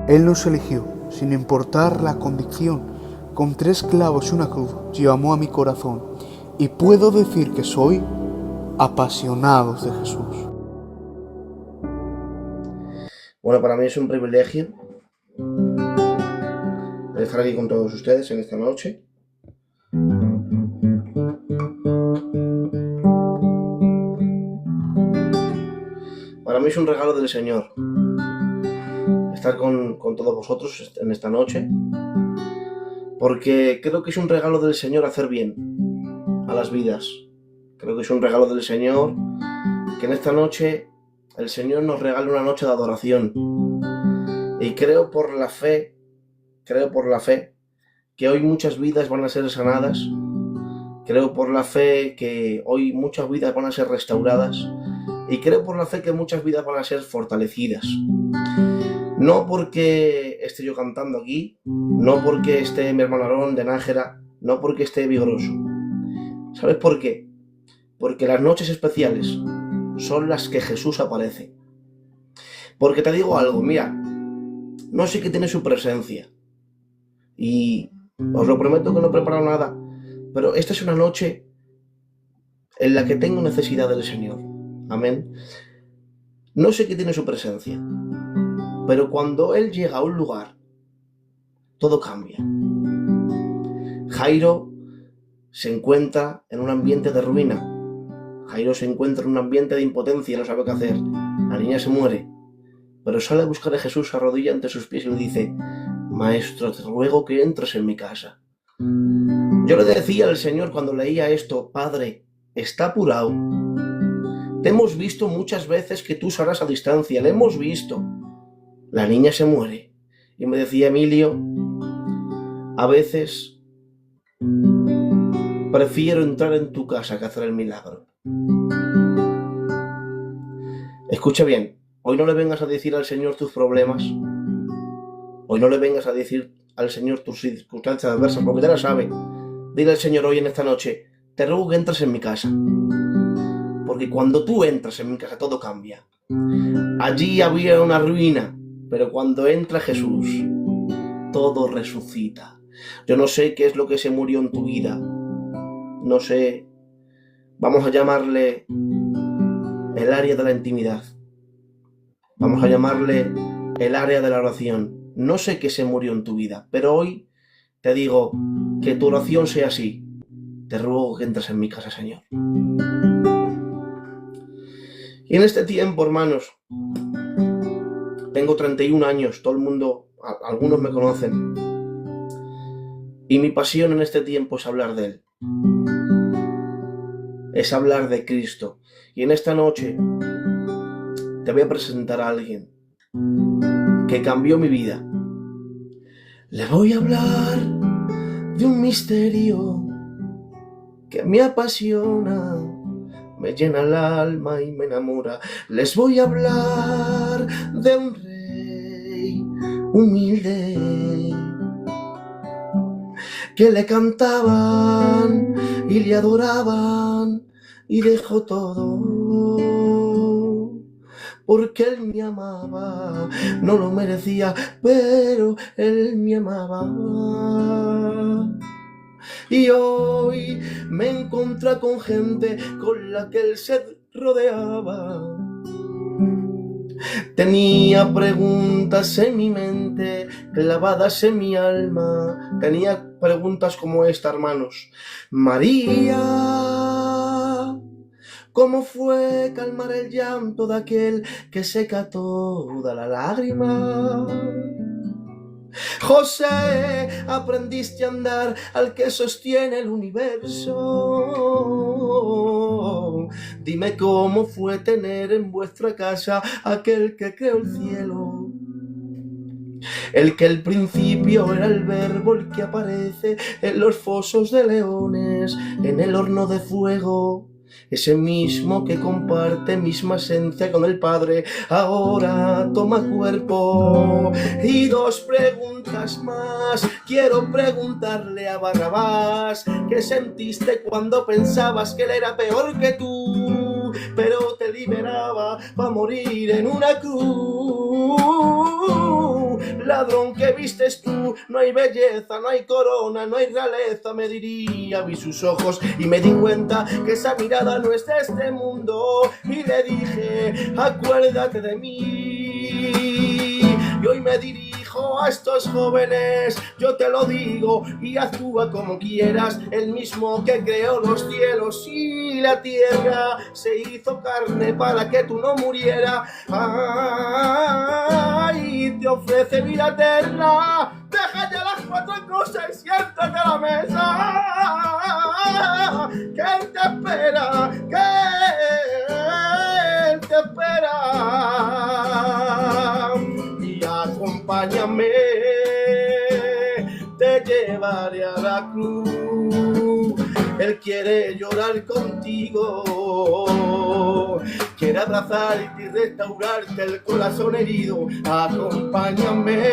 Él nos eligió, sin importar la condición, con 3 clavos y una cruz, llamó a mi corazón, y puedo decir que soy apasionado de Jesús. Bueno, para mí es un privilegio estar aquí con todos ustedes en esta noche. Para mí es un regalo del Señor estar con todos vosotros en esta noche, porque creo que es un regalo del Señor hacer bien a las vidas. Creo que es un regalo del Señor que en esta noche el Señor nos regala una noche de adoración. Y creo por la fe que hoy muchas vidas van a ser sanadas. Creo por la fe que hoy muchas vidas van a ser restauradas. Y creo por la fe que muchas vidas van a ser fortalecidas. No porque esté yo cantando aquí, no porque esté mi hermano Aarón de Nájera, no porque esté vigoroso. ¿Sabes por qué? Porque las noches especiales son las que Jesús aparece. Porque te digo algo, mira, no sé qué tiene su presencia. Y os lo prometo que no he preparado nada, pero esta es una noche en la que tengo necesidad del Señor. Amén. No sé qué tiene su presencia, pero cuando Él llega a un lugar, todo cambia. Jairo se encuentra en un ambiente de ruina. Jairo se encuentra en un ambiente de impotencia, no sabe qué hacer. La niña se muere, pero sale a buscar a Jesús, se arrodilla ante sus pies y le dice: Maestro, te ruego que entres en mi casa. Yo le decía al Señor cuando leía esto: Padre, está apurado. Te hemos visto muchas veces que tú sanas a distancia, le hemos visto. La niña se muere. Y me decía Emilio: a veces prefiero entrar en tu casa que hacer el milagro. Escucha bien, hoy no le vengas a decir al Señor tus problemas. Hoy no le vengas a decir al Señor tus circunstancias adversas, porque ya las sabe. Dile al Señor hoy en esta noche: te ruego que entres en mi casa. Porque cuando tú entras en mi casa todo cambia. Allí había una ruina, pero cuando entra Jesús, todo resucita. Yo no sé qué es lo que se murió en tu vida. No sé. Vamos a llamarle el área de la intimidad. Vamos a llamarle el área de la oración. No sé qué se murió en tu vida, pero hoy te digo que tu oración sea así. Te ruego que entres en mi casa, Señor. Y en este tiempo, hermanos, tengo 31 años, todo el mundo, algunos me conocen. Y mi pasión en este tiempo es hablar de Él. Es hablar de Cristo. Y en esta noche te voy a presentar a alguien que cambió mi vida. Le voy a hablar de un misterio que me apasiona, me llena el alma y me enamora. Les voy a hablar de un rey humilde que le cantaban y le adoraban y dejó todo porque Él me amaba. No lo merecía, pero Él me amaba. Y hoy me encontré con gente con la que Él se rodeaba. Tenía preguntas en mi mente, clavadas en mi alma. Tenía preguntas como esta, hermanos. María, ¿cómo fue calmar el llanto de aquel que seca toda la lágrima? José, aprendiste a andar al que sostiene el universo. Dime cómo fue tener en vuestra casa aquel que creó el cielo. El que al principio era el verbo, el que aparece en los fosos de leones, en el horno de fuego. Ese mismo que comparte misma esencia con el Padre, ahora toma cuerpo. Y 2 preguntas más quiero preguntarle a Barrabás. ¿Qué sentiste cuando pensabas que él era peor que tú, pero te liberaba para morir en una cruz? ladrón que vistes tú. No hay belleza, no hay corona, no hay realeza, me diría. Vi sus ojos y me di cuenta que esa mirada no es de este mundo. Y le dije, acuérdate de mí. Y hoy me dirijo a estos jóvenes, yo te lo digo, y actúa como quieras. El mismo que creó los cielos y la tierra se hizo carne para que tú no murieras. Ay, te ofrece vida eterna. Deja ya las cuatro cosas y siéntate a la mesa. Que él te espera, que él te espera. Y acompáñame, te llevaré a la cruz. Él quiere llorar contigo, quiere abrazarte y restaurarte el corazón herido. Acompáñame,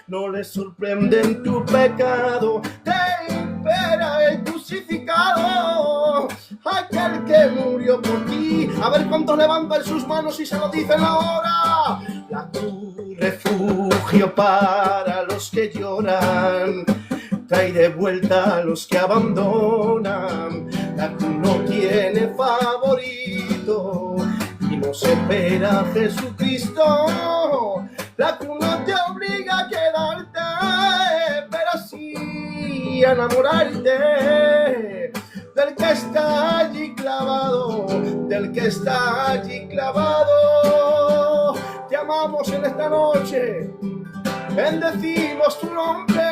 no le sorprende en tu pecado, te espera el crucificado, aquel que murió por ti. A ver cuántos levantan sus manos y se lo dicen ahora. La cruz, refugio para los que lloran, trae de vuelta a los que abandonan. La cruz no tiene favorito y nos espera Jesucristo. La cruz no te obliga a quedarte, pero sí a enamorarte del que está allí clavado, del que está allí clavado. Te amamos en esta noche, bendecimos tu nombre.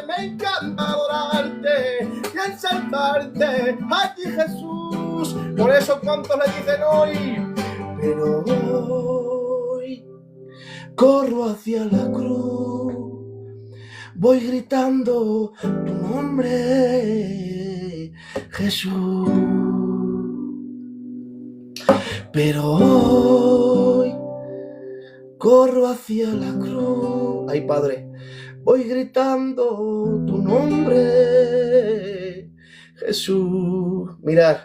Me encanta adorarte y exaltarte a ti, Jesús. Por eso cuántos le dicen hoy, pero hoy corro hacia la cruz, voy gritando tu nombre, Jesús. Pero hoy corro hacia la cruz, ay Padre, voy gritando tu nombre, Jesús. Mirad,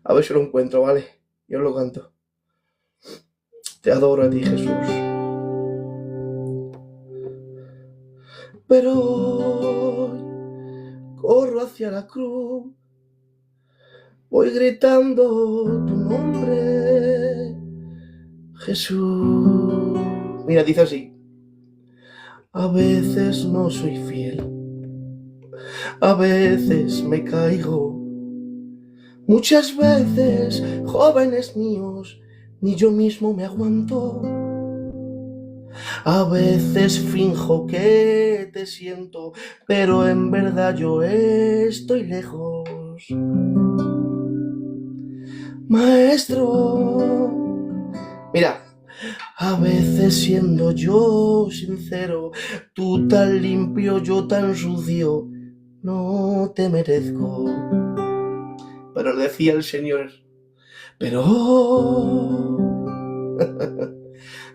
a ver si lo encuentro, ¿vale? Yo lo canto. Te adoro a ti, Jesús. Pero hoy corro hacia la cruz, voy gritando tu nombre, Jesús. Mira, dice así. A veces no soy fiel, a veces me caigo, muchas veces, jóvenes míos, ni yo mismo me aguanto. A veces finjo que te siento, pero en verdad yo estoy lejos. Maestro, mira, a veces siendo yo sincero, tú tan limpio, yo tan sucio, no te merezco. Pero decía el Señor, pero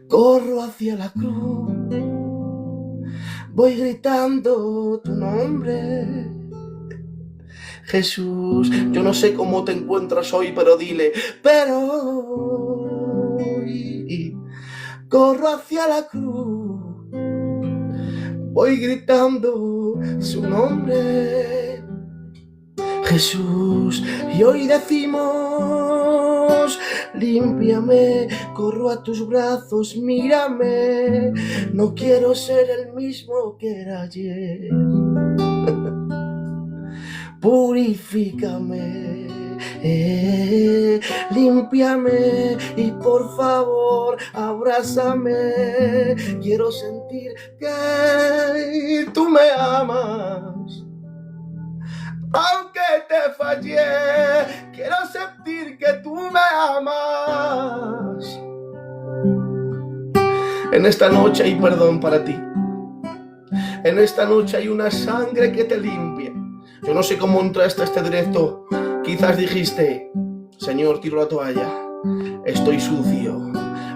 corro hacia la cruz, voy gritando tu nombre, Jesús. Yo no sé cómo te encuentras hoy, pero dile, pero hoy corro hacia la cruz, voy gritando su nombre, Jesús. Y hoy decimos, límpiame, corro a tus brazos, mírame, no quiero ser el mismo que era ayer. Purifícame, límpiame y por favor abrázame. Quiero sentir que tú me amas, aunque te fallé. Quiero sentir que tú me amas. En esta noche hay perdón para ti. En esta noche hay una sangre que te limpia. Yo no sé cómo entraste a este directo. Quizás dijiste, Señor, tiro la toalla, estoy sucio,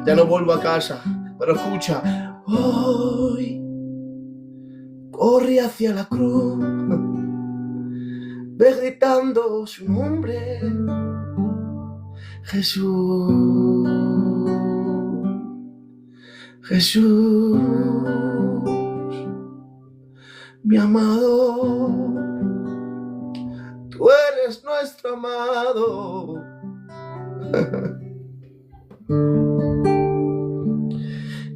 ya no vuelvo a casa. Pero escucha, hoy corre hacia la cruz, ve gritando su nombre, Jesús. Jesús, mi amado, tú eres nuestro amado.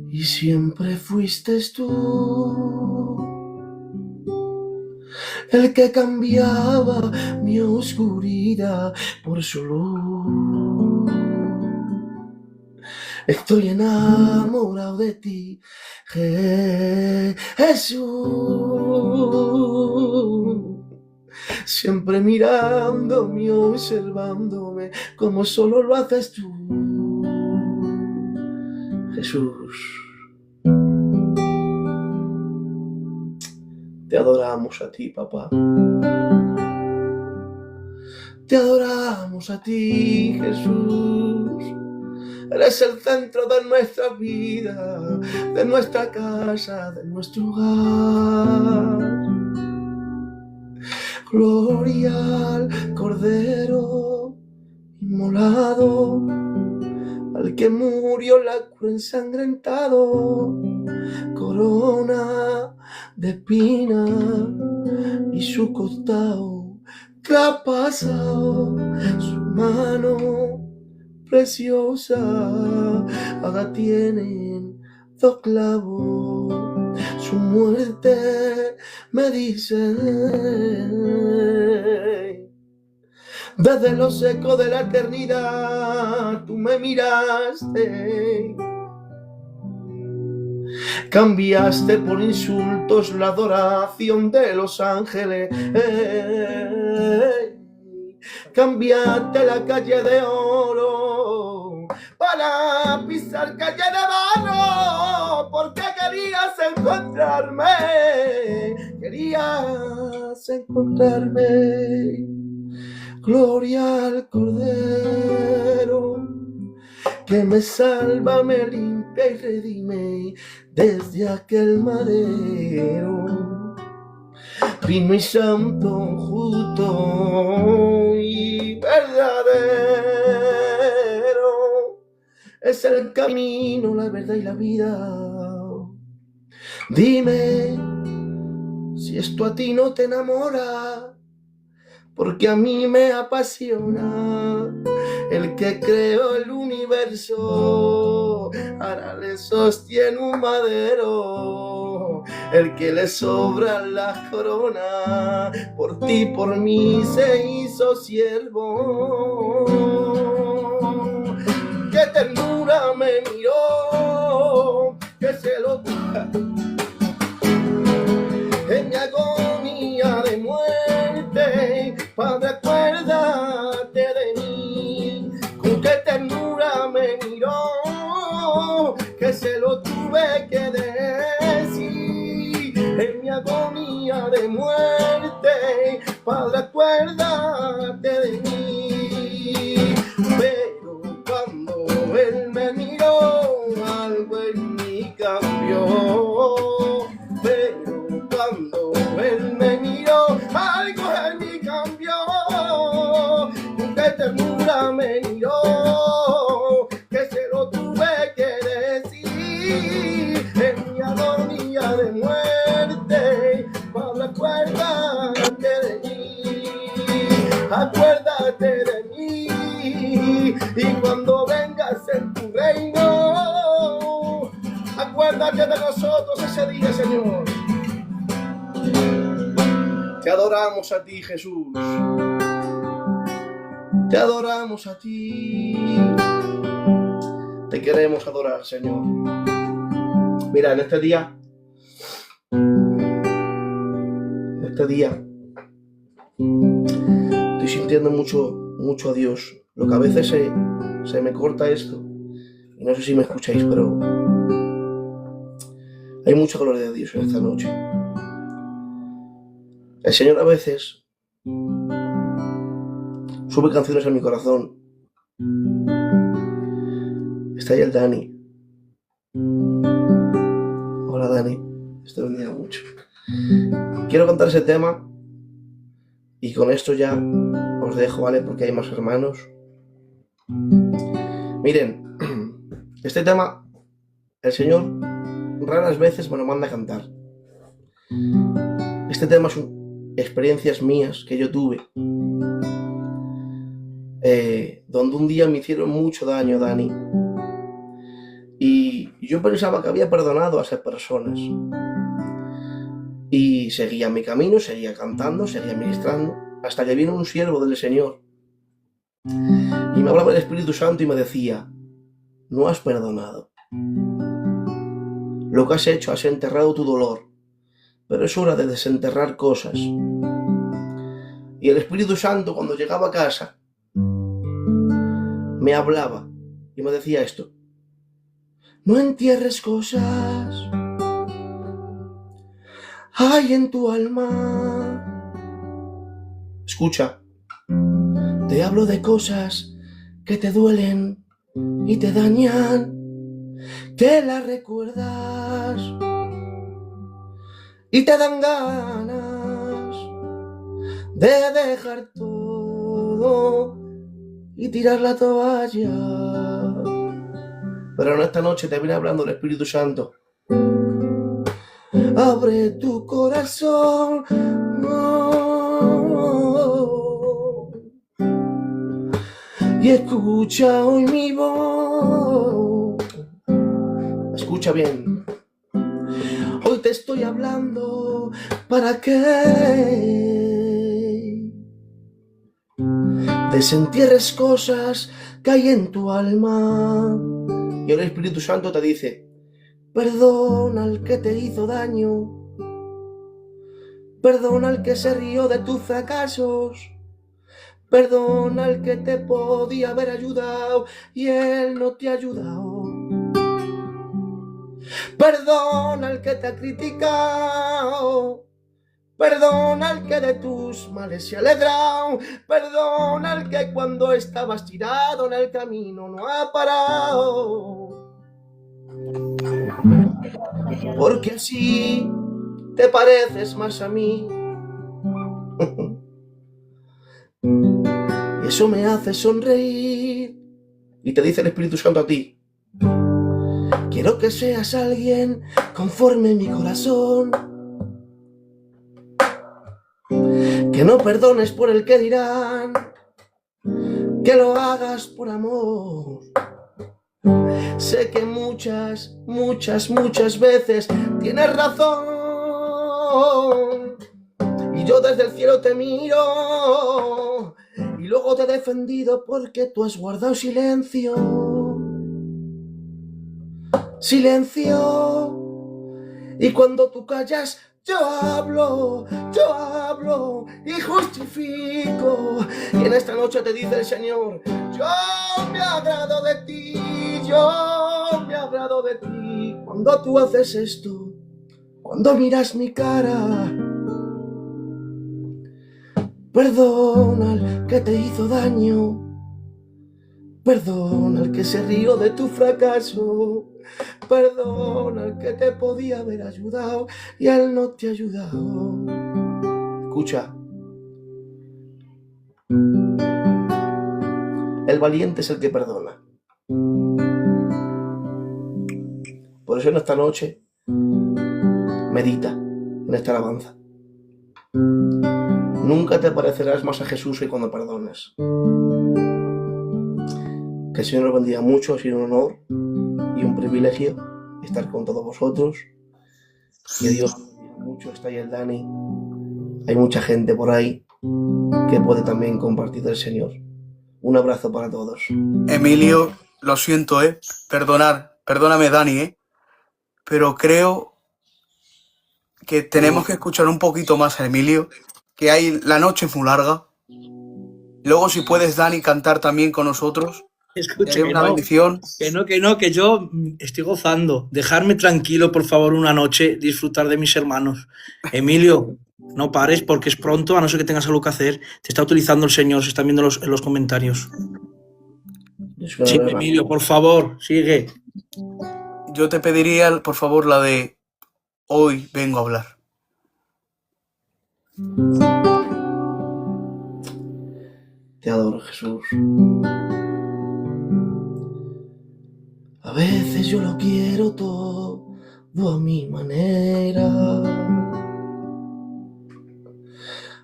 Y siempre fuiste tú el que cambiaba mi oscuridad por su luz. Estoy enamorado de ti, Jesús, siempre mirándome, observándome, como solo lo haces tú, Jesús. Te adoramos a ti, papá. Te adoramos a ti, Jesús. Eres el centro de nuestra vida, de nuestra casa, de nuestro hogar. Gloria al Cordero inmolado, al que murió la cruz ensangrentado, corona de espina y su costado traspasado, su mano preciosa ahora tienen 2 clavos, su muerte me dice desde los ecos de la eternidad tú me miraste. Cambiaste por insultos la adoración de los ángeles. Cambiaste la calle de oro para pisar calle de barro, porque querías encontrarme. Gloria al Cordero que me salva, me limpia y redime desde aquel madero. Fino y santo, justo y verdadero, es el camino, la verdad y la vida. Dime si esto a ti no te enamora, porque a mí me apasiona. El que creó el universo ahora le sostiene un madero. El que le sobra la corona, por ti, por mí se hizo siervo. Qué ternura me miró, que se lo en mi agonía de muerte. Padre, acuérdate de mí. Con qué ternura me miró, que se lo tuve que decir. En mi agonía de muerte, Padre, acuérdate de mí. Pero cuando él me miró, algo en mí cambió. Pero cuando él me miró, algo en mí cambió. Con qué ternura me miró, que se lo tuve que decir. En mi agonía de muerte, Padre, acuérdate de mí. Acuérdate de mí. Y cuando vengas en tu reino, acuérdate de nosotros ese día, Señor. Te adoramos a ti, Jesús. Te adoramos a ti. Te queremos adorar, Señor. Mira, en este día estoy sintiendo mucho a Dios. Lo que a veces se me corta esto, y no sé si me escucháis, pero hay mucha gloria de Dios en esta noche. El Señor a veces sube canciones a mi corazón. Está ahí el Dani. Hola, Dani. Te bendiga mucho. Quiero cantar ese tema y con esto ya os dejo, ¿vale? Porque hay más hermanos. Miren, este tema el Señor raras veces me lo manda a cantar. Este tema son experiencias mías que yo tuve, donde un día me hicieron mucho daño, Dani, y yo pensaba que había perdonado a esas personas, y seguía mi camino, seguía cantando, seguía ministrando, hasta que vino un siervo del Señor, y me hablaba el Espíritu Santo y me decía: no has perdonado. Lo que has hecho, has enterrado tu dolor, pero es hora de desenterrar cosas. Y el Espíritu Santo, cuando llegaba a casa, me hablaba y me decía esto: no entierres cosas hay en tu alma. Escucha, te hablo de cosas que te duelen y te dañan, que las recuerdas y te dan ganas de dejar todo y tirar la toalla. Pero en esta noche te viene hablando el Espíritu Santo. Abre tu corazón, y escucha hoy mi voz. Escucha bien. Hoy te estoy hablando para que desentierres cosas que hay en tu alma. Y el Espíritu Santo te dice: perdona al que te hizo daño, perdona al que se rió de tus fracasos, perdona al que te podía haber ayudado y él no te ha ayudado. Perdona al que te ha criticado, perdona al que de tus males se ha alegrado, perdona al que cuando estabas tirado en el camino no ha parado. Porque así te pareces más a mí. Y eso me hace sonreír. Y te dice el Espíritu Santo a ti: quiero que seas alguien conforme mi corazón, que no perdones por el que dirán, que lo hagas por amor. Sé que muchas veces tienes razón, y yo desde el cielo te miro, y luego te he defendido porque tú has guardado silencio. Y cuando tú callas, yo hablo y justifico. Y en esta noche te dice el Señor: yo me agrado de ti, cuando tú haces esto, cuando miras mi cara. Perdona al que te hizo daño, perdona al que se rió de tu fracaso, perdona al que te podía haber ayudado y él no te ha ayudado. Escucha, el valiente es el que perdona. Por eso en esta noche medita en esta alabanza. Nunca te parecerás más a Jesús que cuando perdonas. Que el Señor os bendiga mucho. Ha sido un honor y un privilegio estar con todos vosotros. Que Dios os bendiga mucho. Está ahí el Dani. Hay mucha gente por ahí que puede también compartir del Señor. Un abrazo para todos. Emilio, lo siento, perdóname, Dani, pero creo que tenemos que escuchar un poquito más a Emilio, que la noche es muy larga. Luego, si puedes, Dani, cantar también con nosotros. Escuche, una bendición. Que yo estoy gozando. Dejarme tranquilo, por favor, una noche, disfrutar de mis hermanos. Emilio, no pares porque es pronto, a no ser que tengas algo que hacer. Te está utilizando el Señor, se están viendo en los comentarios. Sí, Emilio, por favor, sigue. Yo te pediría, por favor, la de Hoy vengo a hablar. Te adoro, Jesús. veces yo lo quiero todo a mi manera.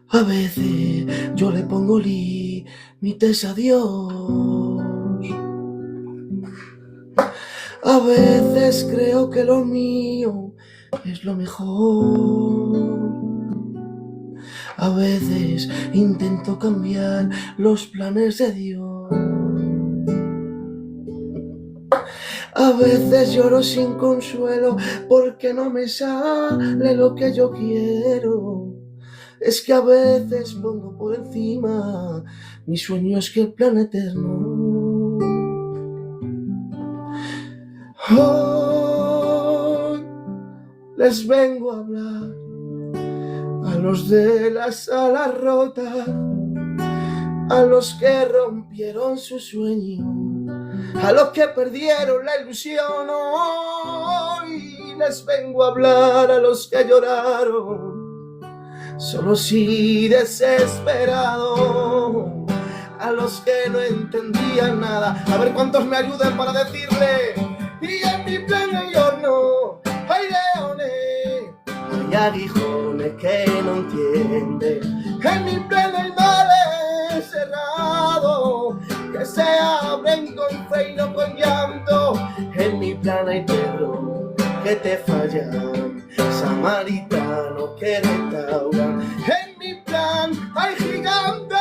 A veces yo le pongo límites a Dios. A veces creo que lo mío es lo mejor. A veces intento cambiar los planes de Dios. A veces lloro sin consuelo porque no me sale lo que yo quiero. Es que a veces pongo por encima mis sueños que el plan eterno. Hoy les vengo a hablar a los de las alas rotas, a los que rompieron su sueño, a los que perdieron la ilusión. Hoy les vengo a hablar a los que lloraron, solos y desesperados, a los que no entendían nada. A ver cuántos me ayudan para decirle: y en mi pleno horno hay leones, hay aguijones que no entienden. En mi pleno hay mares cerrados que se abren con fe y no con llanto. En mi plan hay perros que te fallan, samaritanos que restauran. En mi plan hay gigantes,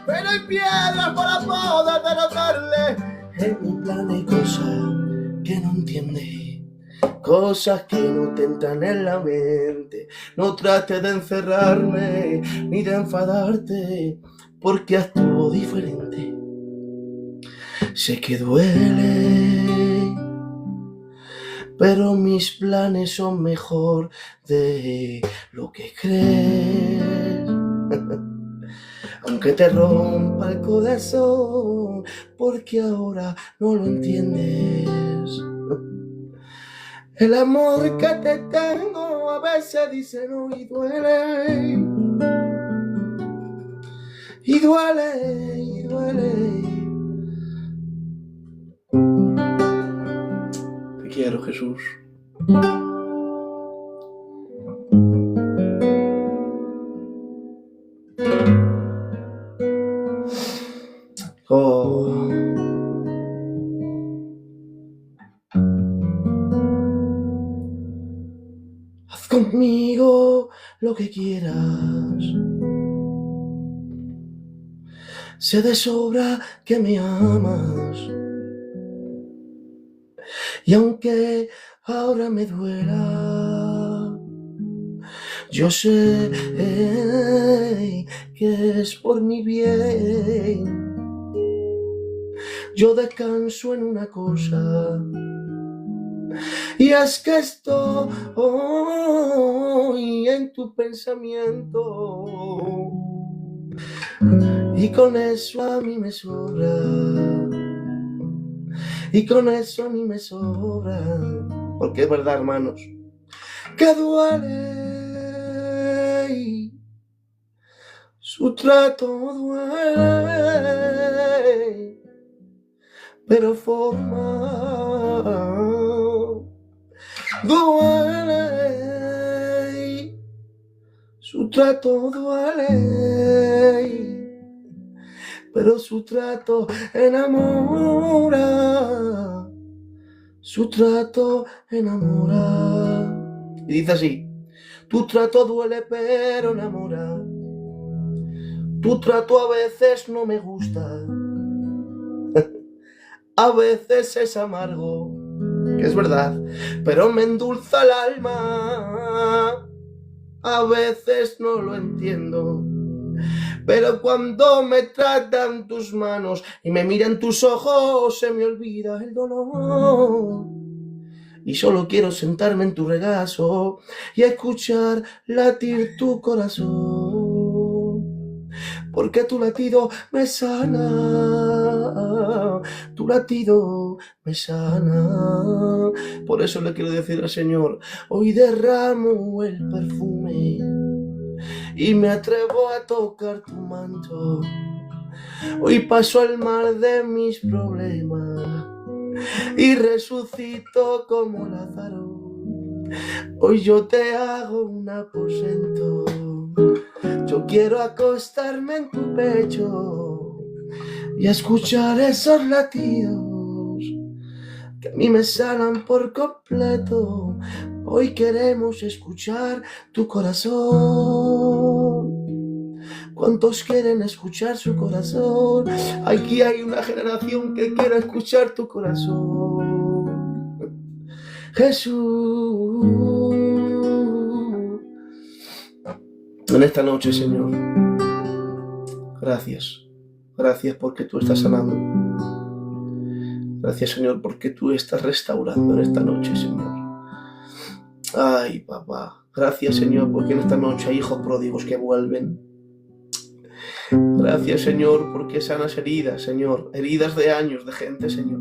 pero hay piedras para poder derrotarle. En mi plan hay cosas que no entiendes, cosas que no te entran en la mente. No trates de encerrarme ni de enfadarte, porque actúo diferente. Sé que duele, pero mis planes son mejor de lo que crees. Aunque te rompa el corazón, porque ahora no lo entiendes. El amor que te tengo a veces dice no y duele. Y duele, y duele. Te quiero, Jesús. Oh. Haz conmigo lo que quieras. Sé de sobra que me amas. Y aunque ahora me duela, yo sé que es por mi bien. Yo descanso en una cosa, y es que estoy en tu pensamiento, y con eso a mí me sobra, y con eso a mí me sobra, porque es verdad, hermanos, que duele, y su trato duele, pero forma duele, su trato duele, pero su trato enamora, su trato enamora. Y dice así: tu trato duele pero enamora, tu trato a veces no me gusta, a veces es amargo, que es verdad, pero me endulza el alma. A veces no lo entiendo, pero cuando me tratan tus manos y me miran tus ojos, se me olvida el dolor. Y solo quiero sentarme en tu regazo y escuchar latir tu corazón, porque tu latido me sana, tu latido me sana. Por eso le quiero decir al Señor: hoy derramo el perfume y me atrevo a tocar tu manto, Hoy paso al mar de mis problemas y resucito como Lázaro. Hoy yo te hago un aposento, yo quiero acostarme en tu pecho y escuchar esos latidos que a mí me sanan por completo. Hoy queremos escuchar tu corazón. ¿Cuántos quieren escuchar su corazón? Aquí hay una generación que quiere escuchar tu corazón. Jesús. En esta noche, Señor, gracias. Gracias porque tú estás sanando. Gracias, Señor, porque tú estás restaurando en esta noche, Señor. Ay, papá. Gracias, Señor, porque en esta noche hay hijos pródigos que vuelven. Gracias, Señor, porque sanas heridas, Señor. Heridas de años de gente, Señor.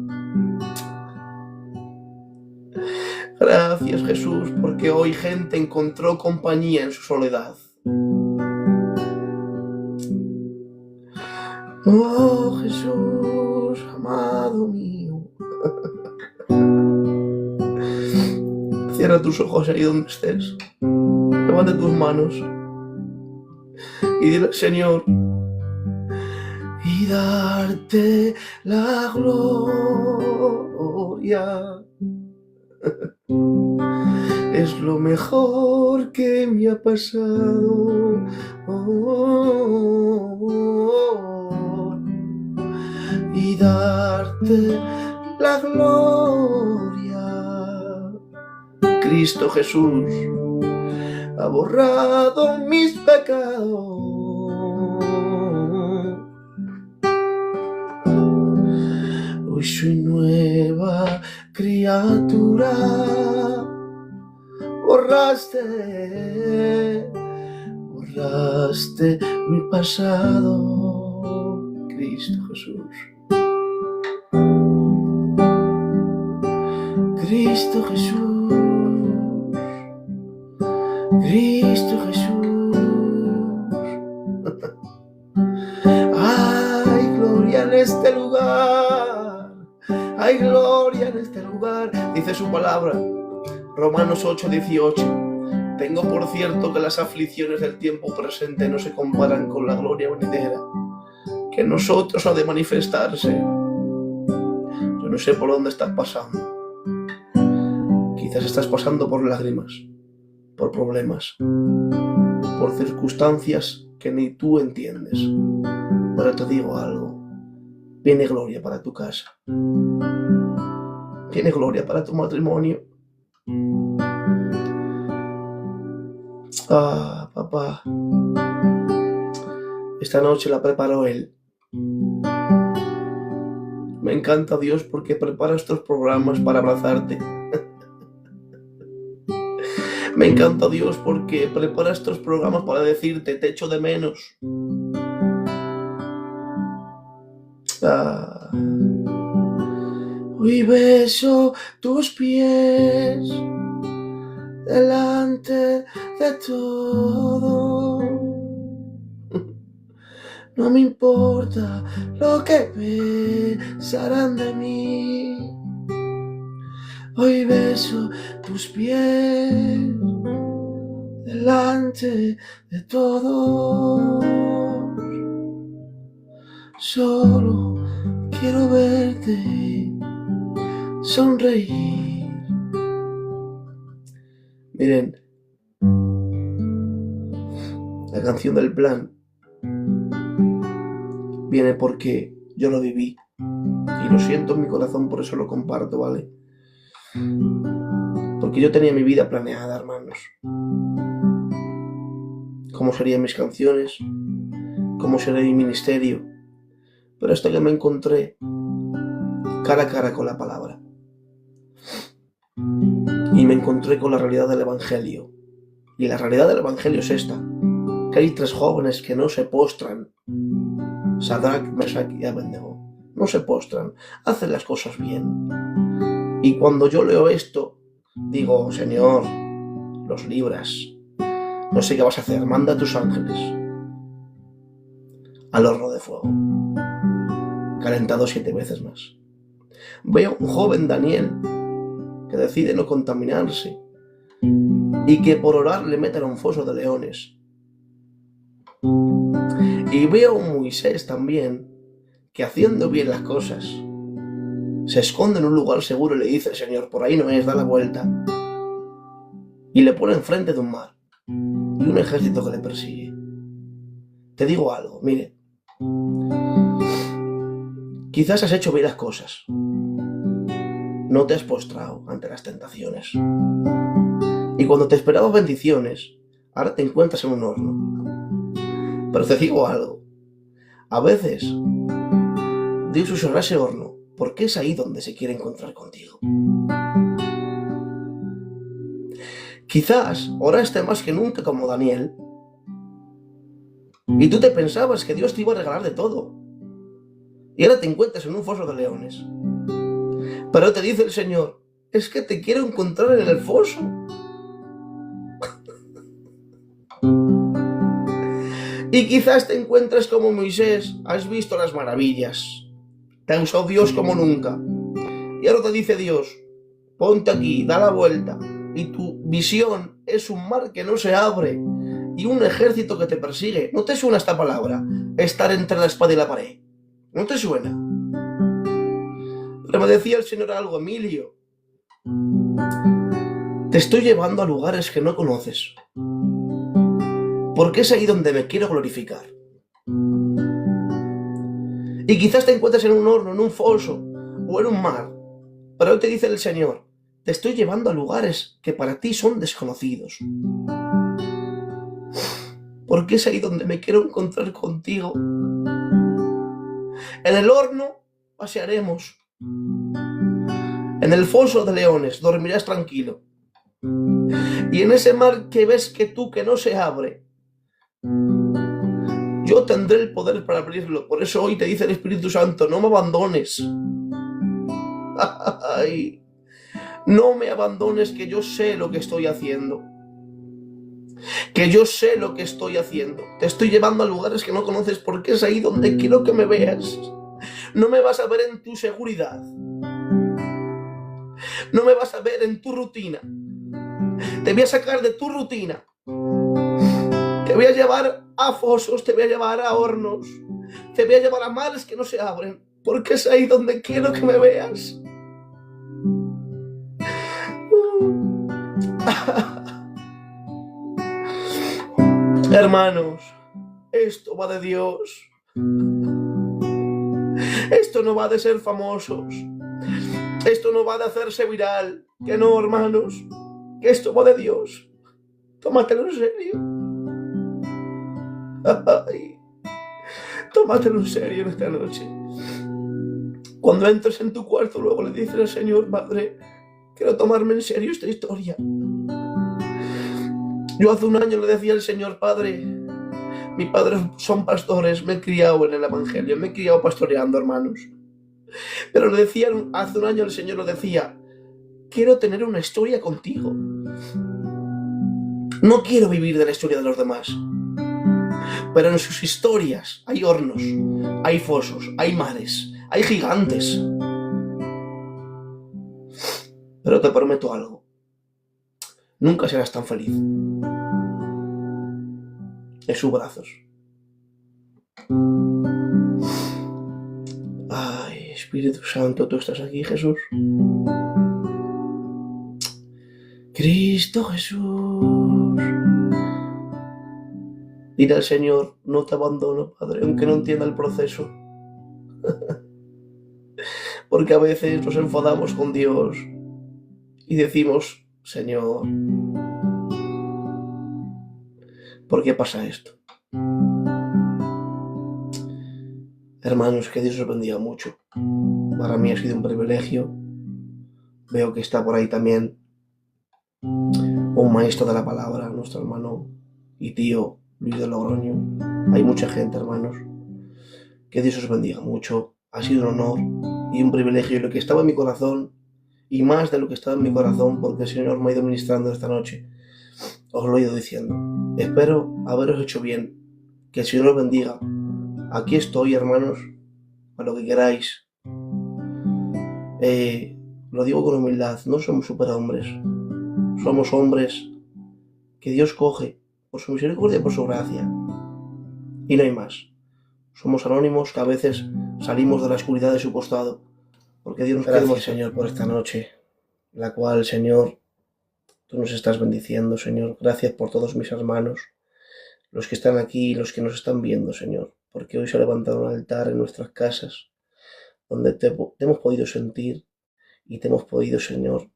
Gracias, Jesús, porque hoy gente encontró compañía en su soledad. Oh, Jesús, amado mío. Cierra tus ojos ahí donde estés. Levanta tus manos y dile, Señor, y darte la gloria. Es lo mejor que me ha pasado. Y darte la gloria. Cristo Jesús ha borrado mis pecados. Hoy soy nueva criatura. Borraste mi pasado, Cristo Jesús. Cristo Jesús. Cristo Jesús. Hay gloria en este lugar. Hay gloria en este lugar. Dice su palabra. Romanos 8:18. Tengo por cierto que las aflicciones del tiempo presente no se comparan con la gloria venidera, que en nosotros ha de manifestarse. Yo no sé por dónde estás pasando. Quizás estás pasando por lágrimas, por problemas, por circunstancias que ni tú entiendes. Pero te digo algo. Viene gloria para tu casa. Viene gloria para tu matrimonio. Ah, papá, esta noche la preparó Él. Me encanta Dios porque prepara estos programas para abrazarte. Me encanta Dios porque prepara estos programas para decirte, te echo de menos. Ah. Hoy beso tus pies delante de todo. No me importa lo que pensarán de mí. Hoy beso tus pies delante de todos. Solo quiero verte sonreír. Miren, la canción del plan viene porque yo lo viví y lo siento en mi corazón, por eso lo comparto, ¿vale? Porque yo tenía mi vida planeada, hermanos. Cómo serían mis canciones, cómo sería mi ministerio. Pero hasta que me encontré cara a cara con la palabra y me encontré con la realidad del Evangelio. Y la realidad del Evangelio es esta: que hay 3 jóvenes que no se postran. Sadrach, Mesach y Abednego. No se postran, hacen las cosas bien. Y cuando yo leo esto, digo, Señor, los libras. No sé qué vas a hacer, manda a tus ángeles al horno de fuego, calentado 7 veces más. Veo un joven Daniel que decide no contaminarse y que por orar le meten a un foso de leones. Y veo un Moisés también que, haciendo bien las cosas, se esconde en un lugar seguro y le dice al Señor: por ahí no es, da la vuelta. Y le pone enfrente de un mar y un ejército que le persigue. Te digo algo, mire, quizás has hecho bien las cosas, no te has postrado ante las tentaciones, y cuando te esperabas bendiciones, ahora te encuentras en un horno. Pero te digo algo, a veces Dios usará ese horno porque es ahí donde se quiere encontrar contigo. Quizás oraste más que nunca como Daniel y tú te pensabas que Dios te iba a regalar de todo, y ahora te encuentras en un foso de leones. Pero te dice el Señor: es que te quiero encontrar en el foso. Y quizás te encuentres como Moisés, has visto las maravillas, te ha usado Dios como nunca, y ahora te dice Dios: ponte aquí, da la vuelta, y tu visión es un mar que no se abre y un ejército que te persigue. ¿No te suena esta palabra? Estar entre la espada y la pared. ¿No te suena? Pero me decía el Señor algo: Emilio, te estoy llevando a lugares que no conoces, porque es ahí donde me quiero glorificar. Y quizás te encuentres en un horno, en un foso o en un mar, pero hoy te dice el Señor: te estoy llevando a lugares que para ti son desconocidos, porque es ahí donde me quiero encontrar contigo. En el horno pasearemos, en el foso de leones dormirás tranquilo, y en ese mar que ves que no se abre, yo tendré el poder para abrirlo. Por eso hoy te dice el Espíritu Santo: no me abandones. Ay, no me abandones, que yo sé lo que estoy haciendo. Que yo sé lo que estoy haciendo. Te estoy llevando a lugares que no conoces, porque es ahí donde quiero que me veas. No me vas a ver en tu seguridad. No me vas a ver en tu rutina. Te voy a sacar de tu rutina. Te voy a llevar a fosos, te voy a llevar a hornos, te voy a llevar a mares que no se abren, porque es ahí donde quiero que me veas. Hermanos, esto va de Dios. Esto no va de ser famosos. Esto no va de hacerse viral. Que no, hermanos, que esto va de Dios. Tómatelo en serio. Ay, tómatelo en serio en esta noche. Cuando entres en tu cuarto, luego le dices al Señor: Padre, quiero tomarme en serio esta historia. Yo hace un año le decía al Señor: Padre, mis padres son pastores, me he criado en el Evangelio, me he criado pastoreando, hermanos. Pero le decía, hace un año el Señor lo decía: quiero tener una historia contigo. No quiero vivir de la historia de los demás. Pero en sus historias hay hornos, hay fosos, hay mares, hay gigantes. Pero te prometo algo: nunca serás tan feliz en sus brazos. Ay, Espíritu Santo, tú estás aquí, Jesús. Cristo Jesús. Dile al Señor: no te abandono, Padre, aunque no entienda el proceso. Porque a veces nos enfadamos con Dios y decimos: Señor, ¿por qué pasa esto? Hermanos, que Dios os bendiga mucho. Para mí ha sido un privilegio. Veo que está por ahí también un maestro de la palabra, nuestro hermano y tío Luis de Logroño. Hay mucha gente, hermanos. Que Dios os bendiga mucho. Ha sido un honor y un privilegio, y lo que estaba en mi corazón, y más de lo que estaba en mi corazón, porque el Señor me ha ido ministrando esta noche, os lo he ido diciendo. Espero haberos hecho bien. Que el Señor os bendiga Aquí estoy, hermanos, a lo que queráis. Lo digo con humildad, no somos superhombres. Somos hombres que Dios coge por su misericordia y por su gracia. Y no hay más. Somos anónimos que a veces salimos de la oscuridad de su costado, porque Dios nos quiere mostrar. Señor, por esta noche, la cual, Señor, tú nos estás bendiciendo, Señor. Gracias por todos mis hermanos, los que están aquí y los que nos están viendo, Señor, porque hoy se ha levantado un altar en nuestras casas, donde te hemos podido sentir y te hemos podido, Señor,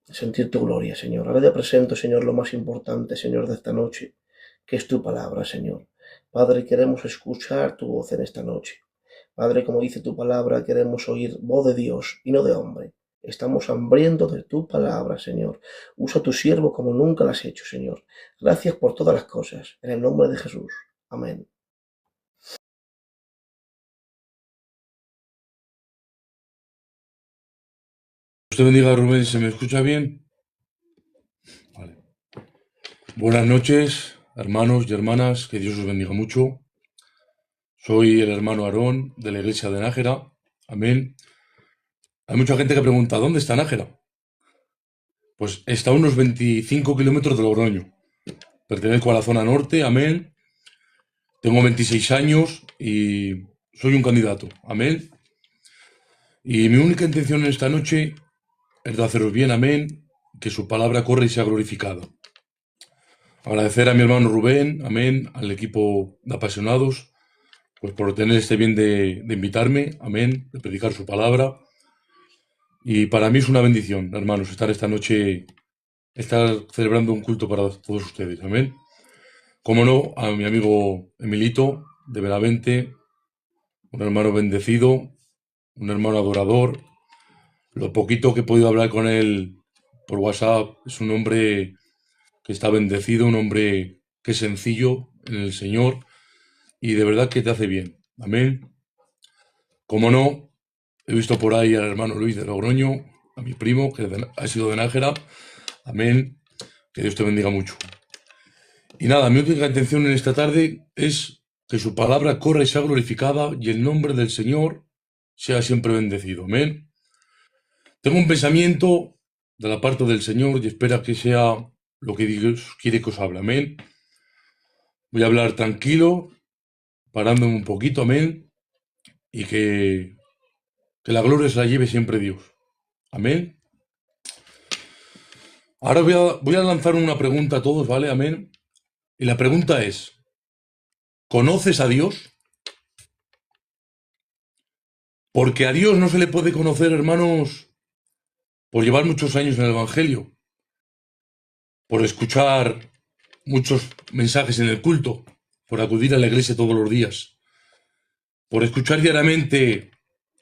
sentir tu gloria, Señor. Ahora te presento, Señor, lo más importante, Señor, de esta noche, que es tu palabra, Señor. Padre, queremos escuchar tu voz en esta noche. Padre, como dice tu palabra, queremos oír voz de Dios y no de hombre. Estamos hambrientos de tu palabra, Señor. Usa a tu siervo como nunca lo has hecho, Señor. Gracias por todas las cosas. En el nombre de Jesús. Amén. Dios te bendiga, Rubén. ¿Se me escucha bien? Vale. Buenas noches, hermanos y hermanas. Que Dios os bendiga mucho. Soy el hermano Aarón de la iglesia de Nájera. Amén. Hay mucha gente que pregunta, ¿dónde está Nájera? Pues está a unos 25 kilómetros de Logroño. Pertenezco a la zona norte. Amén. Tengo 26 años y soy un candidato. Amén. Y mi única intención en esta noche es de haceros bien. Amén. Que su palabra corra y sea glorificada. Agradecer a mi hermano Rubén, amén, al equipo de apasionados, pues por tener este bien de invitarme, amén, de predicar su palabra. Y para mí es una bendición, hermanos, estar esta noche, estar celebrando un culto para todos ustedes, amén. Como no, a mi amigo Emilito, de Benavente, un hermano bendecido, un hermano adorador. Lo poquito que he podido hablar con él por WhatsApp, es un hombre que está bendecido, un hombre que es sencillo en el Señor y de verdad que te hace bien. Amén. Como no, he visto por ahí al hermano Luis de Logroño, a mi primo, que ha sido de Nájera. Amén. Que Dios te bendiga mucho. Y nada, mi única intención en esta tarde es que su palabra corra y sea glorificada y el nombre del Señor sea siempre bendecido. Amén. Tengo un pensamiento de la parte del Señor y espera que sea lo que Dios quiere que os hable. Amén. Voy a hablar tranquilo, parándome un poquito, amén, y que la gloria se la lleve siempre Dios. Amén. Ahora voy a lanzar una pregunta a todos, ¿vale? Amén. Y la pregunta es, ¿conoces a Dios? Porque a Dios no se le puede conocer, hermanos, por llevar muchos años en el Evangelio, por escuchar muchos mensajes en el culto, por acudir a la iglesia todos los días, por escuchar diariamente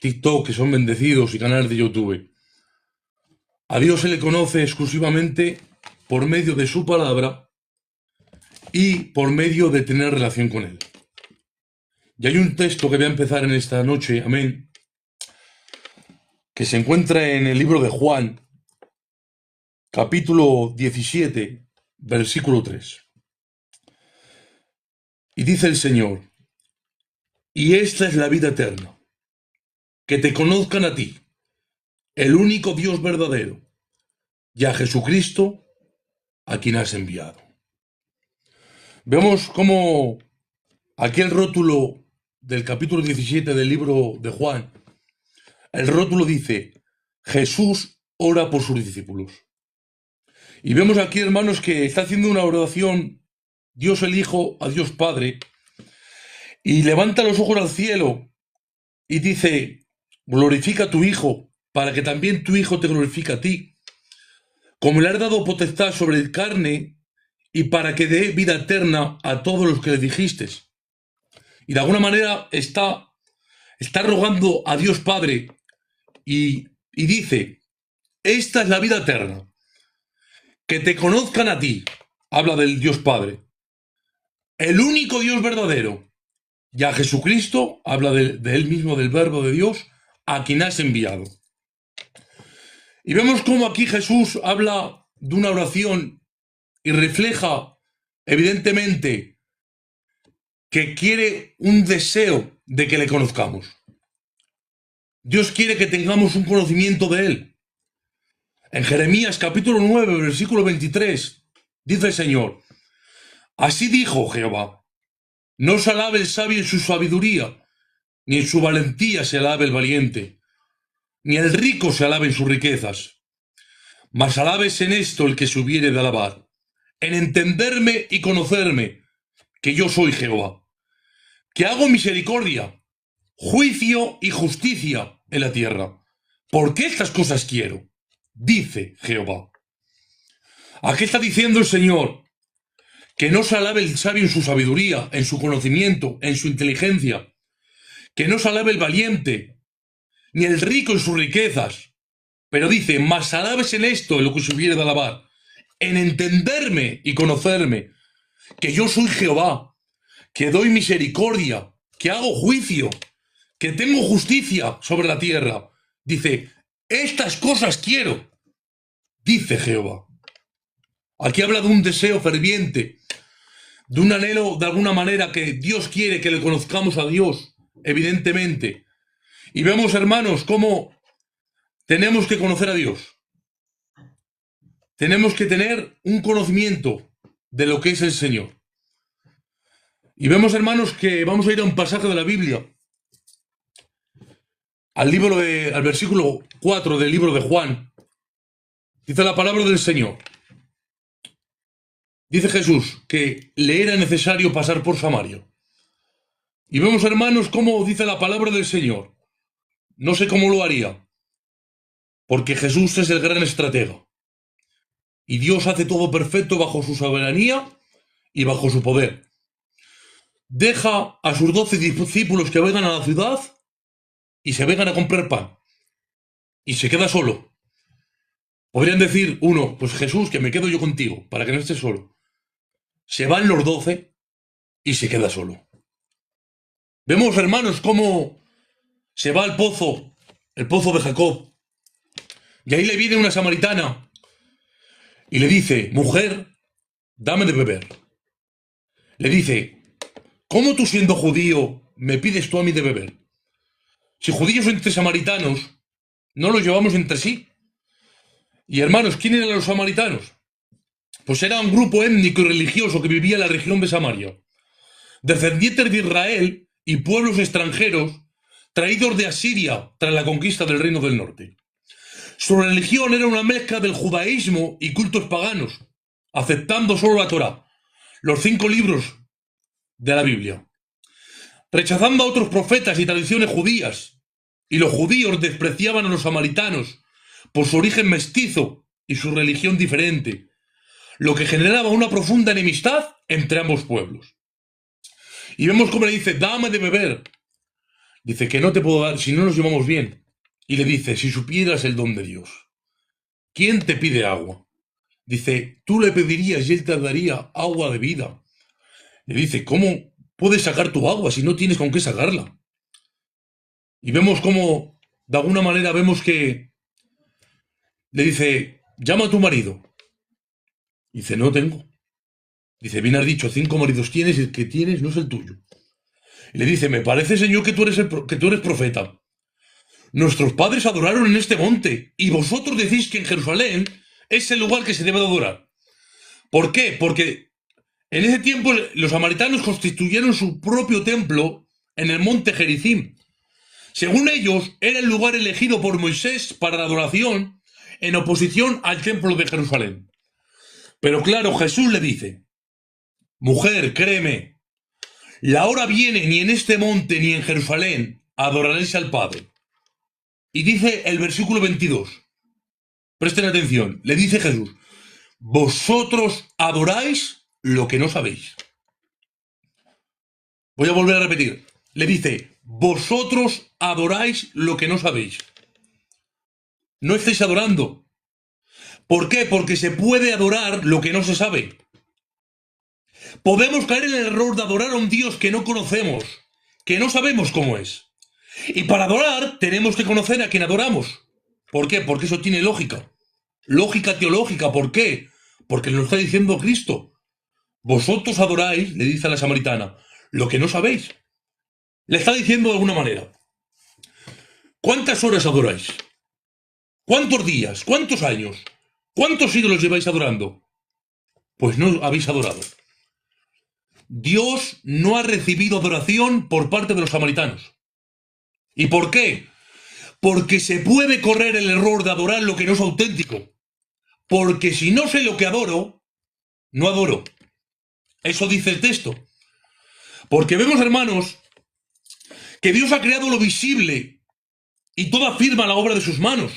TikTok que son bendecidos y canales de YouTube. A Dios se le conoce exclusivamente por medio de su palabra y por medio de tener relación con Él. Y hay un texto que voy a empezar en esta noche, amén, que se encuentra en el libro de Juan, capítulo 17, versículo 3. Y dice el Señor, y esta es la vida eterna, que te conozcan a ti, el único Dios verdadero, y a Jesucristo, a quien has enviado. Vemos cómo aquí el rótulo del capítulo 17 del libro de Juan, el rótulo dice, Jesús ora por sus discípulos. Y vemos aquí, hermanos, que está haciendo una oración Dios el Hijo a Dios Padre, y levanta los ojos al cielo y dice, glorifica a tu Hijo, para que también tu Hijo te glorifique a ti, como le has dado potestad sobre el carne, y para que dé vida eterna a todos los que le dijiste. Y de alguna manera está rogando a Dios Padre y dice, esta es la vida eterna, que te conozcan a ti, habla del Dios Padre, el único Dios verdadero, y a Jesucristo, habla de él mismo, del Verbo de Dios, a quien has enviado. Y vemos cómo aquí Jesús habla de una oración y refleja evidentemente que quiere un deseo de que le conozcamos. Dios quiere que tengamos un conocimiento de Él. En Jeremías capítulo 9, versículo 23, dice el Señor: así dijo Jehová, no se alabe el sabio en su sabiduría, ni en su valentía se alabe el valiente, ni el rico se alabe en sus riquezas. Mas alabes en esto el que se hubiere de alabar, en entenderme y conocerme, que yo soy Jehová, que hago misericordia, juicio y justicia en la tierra, porque estas cosas quiero, dice Jehová. Aquí está diciendo el Señor que no se alabe el sabio en su sabiduría, en su conocimiento, en su inteligencia, que no se alabe el valiente, ni el rico en sus riquezas, pero dice, mas alabes en esto, en lo que se hubiere de alabar, en entenderme y conocerme, que yo soy Jehová, que doy misericordia, que hago juicio, que tengo justicia sobre la tierra. Dice, estas cosas quiero, dice Jehová. Aquí habla de un deseo ferviente, de un anhelo de alguna manera que Dios quiere que le conozcamos a Dios, evidentemente. Y vemos, hermanos, cómo tenemos que conocer a Dios. Tenemos que tener un conocimiento de lo que es el Señor. Y vemos, hermanos, que vamos a ir a un pasaje de la Biblia, al versículo 4 del libro de Juan. Dice la palabra del Señor. Dice Jesús que le era necesario pasar por Samaria. Y vemos, hermanos, cómo dice la palabra del Señor. No sé cómo lo haría, porque Jesús es el gran estratega. Y Dios hace todo perfecto bajo su soberanía y bajo su poder. Deja a sus 12 discípulos que vengan a la ciudad y se vengan a comprar pan. Y se queda solo. Podrían decir uno, pues Jesús, que me quedo yo contigo, para que no estés solo. Se van los 12 y se queda solo. Vemos, hermanos, cómo se va al pozo, el pozo de Jacob. Y ahí le viene una samaritana y le dice, mujer, dame de beber. Le dice, ¿cómo tú siendo judío me pides tú a mí de beber? Si judíos entre samaritanos, no los llevamos entre sí. Y hermanos, ¿quién eran los samaritanos? Pues era un grupo étnico y religioso que vivía en la región de Samaria, descendientes de Israel y pueblos extranjeros traídos de Asiria tras la conquista del Reino del Norte. Su religión era una mezcla del judaísmo y cultos paganos, aceptando solo la Torá, los 5 libros de la Biblia, rechazando a otros profetas y tradiciones judías, y los judíos despreciaban a los samaritanos por su origen mestizo y su religión diferente, lo que generaba una profunda enemistad entre ambos pueblos. Y vemos cómo le dice, dame de beber. Dice que no te puedo dar si no nos llevamos bien. Y le dice, si supieras el don de Dios, ¿quién te pide agua? Dice, tú le pedirías y él te daría agua de vida. Le dice, ¿cómo puedes sacar tu agua si no tienes con qué sacarla? Y vemos cómo, de alguna manera, vemos que le dice, llama a tu marido. Dice, no tengo. Dice, bien has dicho, 5 maridos tienes y el que tienes no es el tuyo. Y le dice, me parece, Señor, que tú eres profeta. Nuestros padres adoraron en este monte y vosotros decís que en Jerusalén es el lugar que se debe de adorar. ¿Por qué? Porque en ese tiempo los samaritanos constituyeron su propio templo en el monte Gerizim. Según ellos, era el lugar elegido por Moisés para la adoración en oposición al templo de Jerusalén. Pero claro, Jesús le dice, mujer, créeme, la hora viene ni en este monte ni en Jerusalén adoraréis al Padre. Y dice el versículo 22, presten atención, le dice Jesús, vosotros adoráis lo que no sabéis. Voy a volver a repetir, le dice, vosotros adoráis lo que no sabéis. No estáis adorando. ¿Por qué? Porque se puede adorar lo que no se sabe. Podemos caer en el error de adorar a un Dios que no conocemos, que no sabemos cómo es. Y para adorar tenemos que conocer a quien adoramos. ¿Por qué? Porque eso tiene lógica. Lógica teológica. ¿Por qué? Porque lo está diciendo Cristo. Vosotros adoráis, le dice a la samaritana, lo que no sabéis. Le está diciendo de alguna manera, ¿cuántas horas adoráis? ¿Cuántos días? ¿Cuántos años? ¿Cuántos ídolos lleváis adorando? Pues no habéis adorado. Dios no ha recibido adoración por parte de los samaritanos. ¿Y por qué? Porque se puede correr el error de adorar lo que no es auténtico. Porque si no sé lo que adoro, no adoro. Eso dice el texto. Porque vemos, hermanos, que Dios ha creado lo visible y toda firma la obra de sus manos.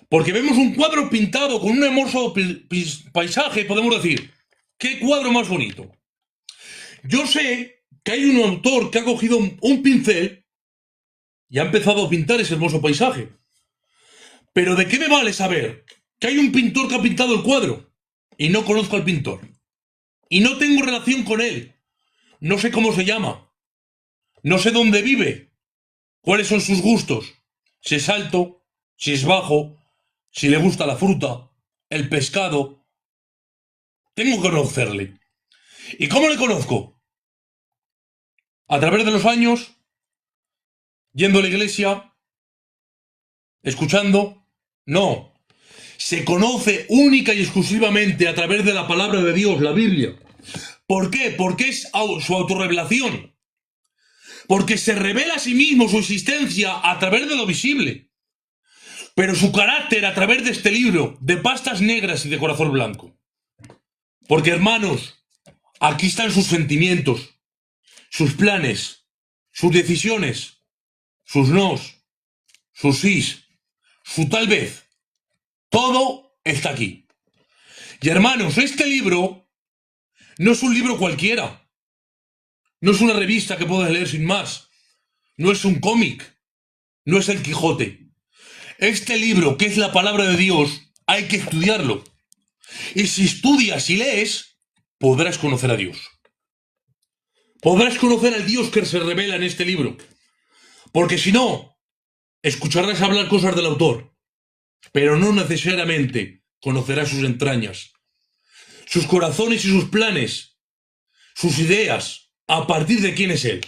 Porque vemos un cuadro pintado con un hermoso paisaje, podemos decir, ¿qué cuadro más bonito? Yo sé que hay un autor que ha cogido un pincel y ha empezado a pintar ese hermoso paisaje. Pero ¿de qué me vale saber que hay un pintor que ha pintado el cuadro y no conozco al pintor? Y no tengo relación con él. No sé cómo se llama. No sé dónde vive. ¿Cuáles son sus gustos? Si es alto, si es bajo, si le gusta la fruta, el pescado. Tengo que conocerle. ¿Y cómo le conozco? A través de los años, yendo a la iglesia, escuchando. No. Se conoce única y exclusivamente a través de la palabra de Dios, la Biblia. ¿Por qué? Porque es su autorrevelación. Porque se revela a sí mismo su existencia a través de lo visible. Pero su carácter a través de este libro, de pastas negras y de corazón blanco. Porque, hermanos, aquí están sus sentimientos, sus planes, sus decisiones, sus nos, sus sís, su tal vez. Todo está aquí. Y, hermanos, este libro no es un libro cualquiera. No es una revista que puedes leer sin más. No es un cómic. No es el Quijote. Este libro, que es la palabra de Dios, hay que estudiarlo. Y si estudias y lees, podrás conocer a Dios. Podrás conocer al Dios que se revela en este libro. Porque si no, escucharás hablar cosas del autor, pero no necesariamente conocerás sus entrañas, sus corazones y sus planes, sus ideas, a partir de quién es Él.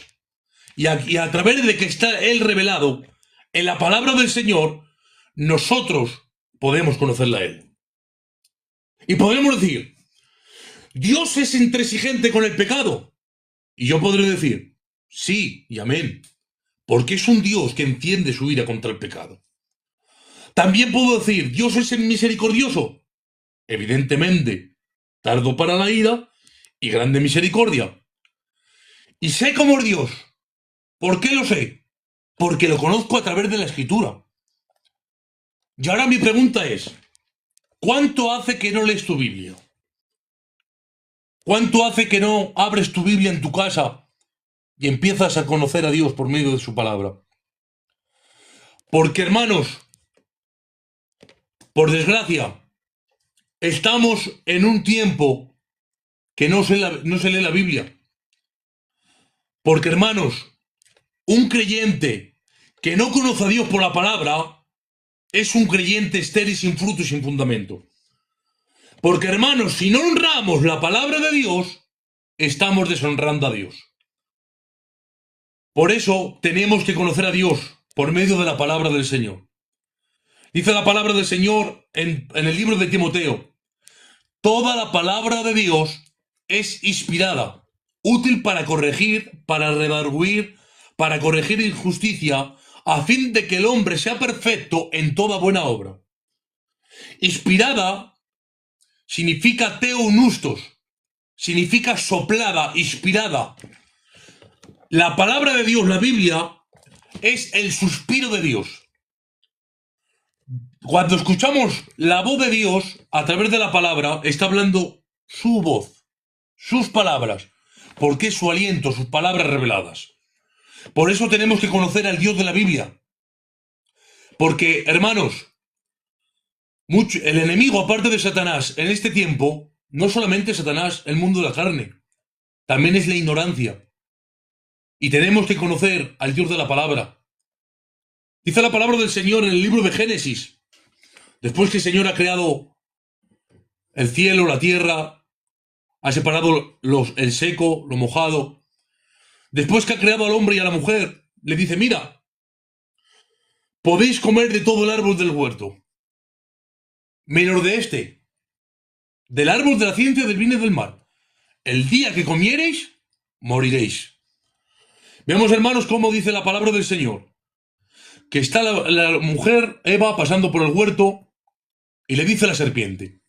Y a través de que está Él revelado en la palabra del Señor, nosotros podemos conocerla a Él. Y podemos decir, Dios es intransigente con el pecado. Y yo podré decir, sí y amén, porque es un Dios que enciende su ira contra el pecado. También puedo decir, Dios es misericordioso. Evidentemente, tardo para la ira y grande misericordia. Y sé cómo es Dios. ¿Por qué lo sé? Porque lo conozco a través de la Escritura. Y ahora mi pregunta es, ¿cuánto hace que no lees tu Biblia? ¿Cuánto hace que no abres tu Biblia en tu casa y empiezas a conocer a Dios por medio de su palabra? Porque, hermanos, por desgracia, estamos en un tiempo que no se lee la Biblia. Porque, hermanos, un creyente que no conoce a Dios por la palabra es un creyente estéril, sin fruto y sin fundamento. Porque, hermanos, si no honramos la palabra de Dios, estamos deshonrando a Dios. Por eso tenemos que conocer a Dios por medio de la palabra del Señor. Dice la palabra del Señor en el libro de Timoteo, toda la palabra de Dios es inspirada, útil para corregir, para redarguir, para corregir injusticia, a fin de que el hombre sea perfecto en toda buena obra. Inspirada significa teonustos, significa soplada, inspirada. La palabra de Dios, la Biblia, es el suspiro de Dios. Cuando escuchamos la voz de Dios a través de la palabra, está hablando su voz, sus palabras, porque es su aliento, sus palabras reveladas. Por eso tenemos que conocer al Dios de la Biblia. Porque, hermanos, el enemigo, aparte de Satanás, en este tiempo, no solamente Satanás, el mundo de la carne, también es la ignorancia. Y tenemos que conocer al Dios de la palabra. Dice la palabra del Señor en el libro de Génesis, después que el Señor ha creado el cielo, la tierra, ha separado el seco, lo mojado, después que ha creado al hombre y a la mujer, le dice, mira, podéis comer de todo el árbol del huerto, menos de este, del árbol de la ciencia del bien y del mal. El día que comiereis, moriréis. Vemos, hermanos, cómo dice la palabra del Señor, que está la mujer Eva pasando por el huerto y le dice a la serpiente,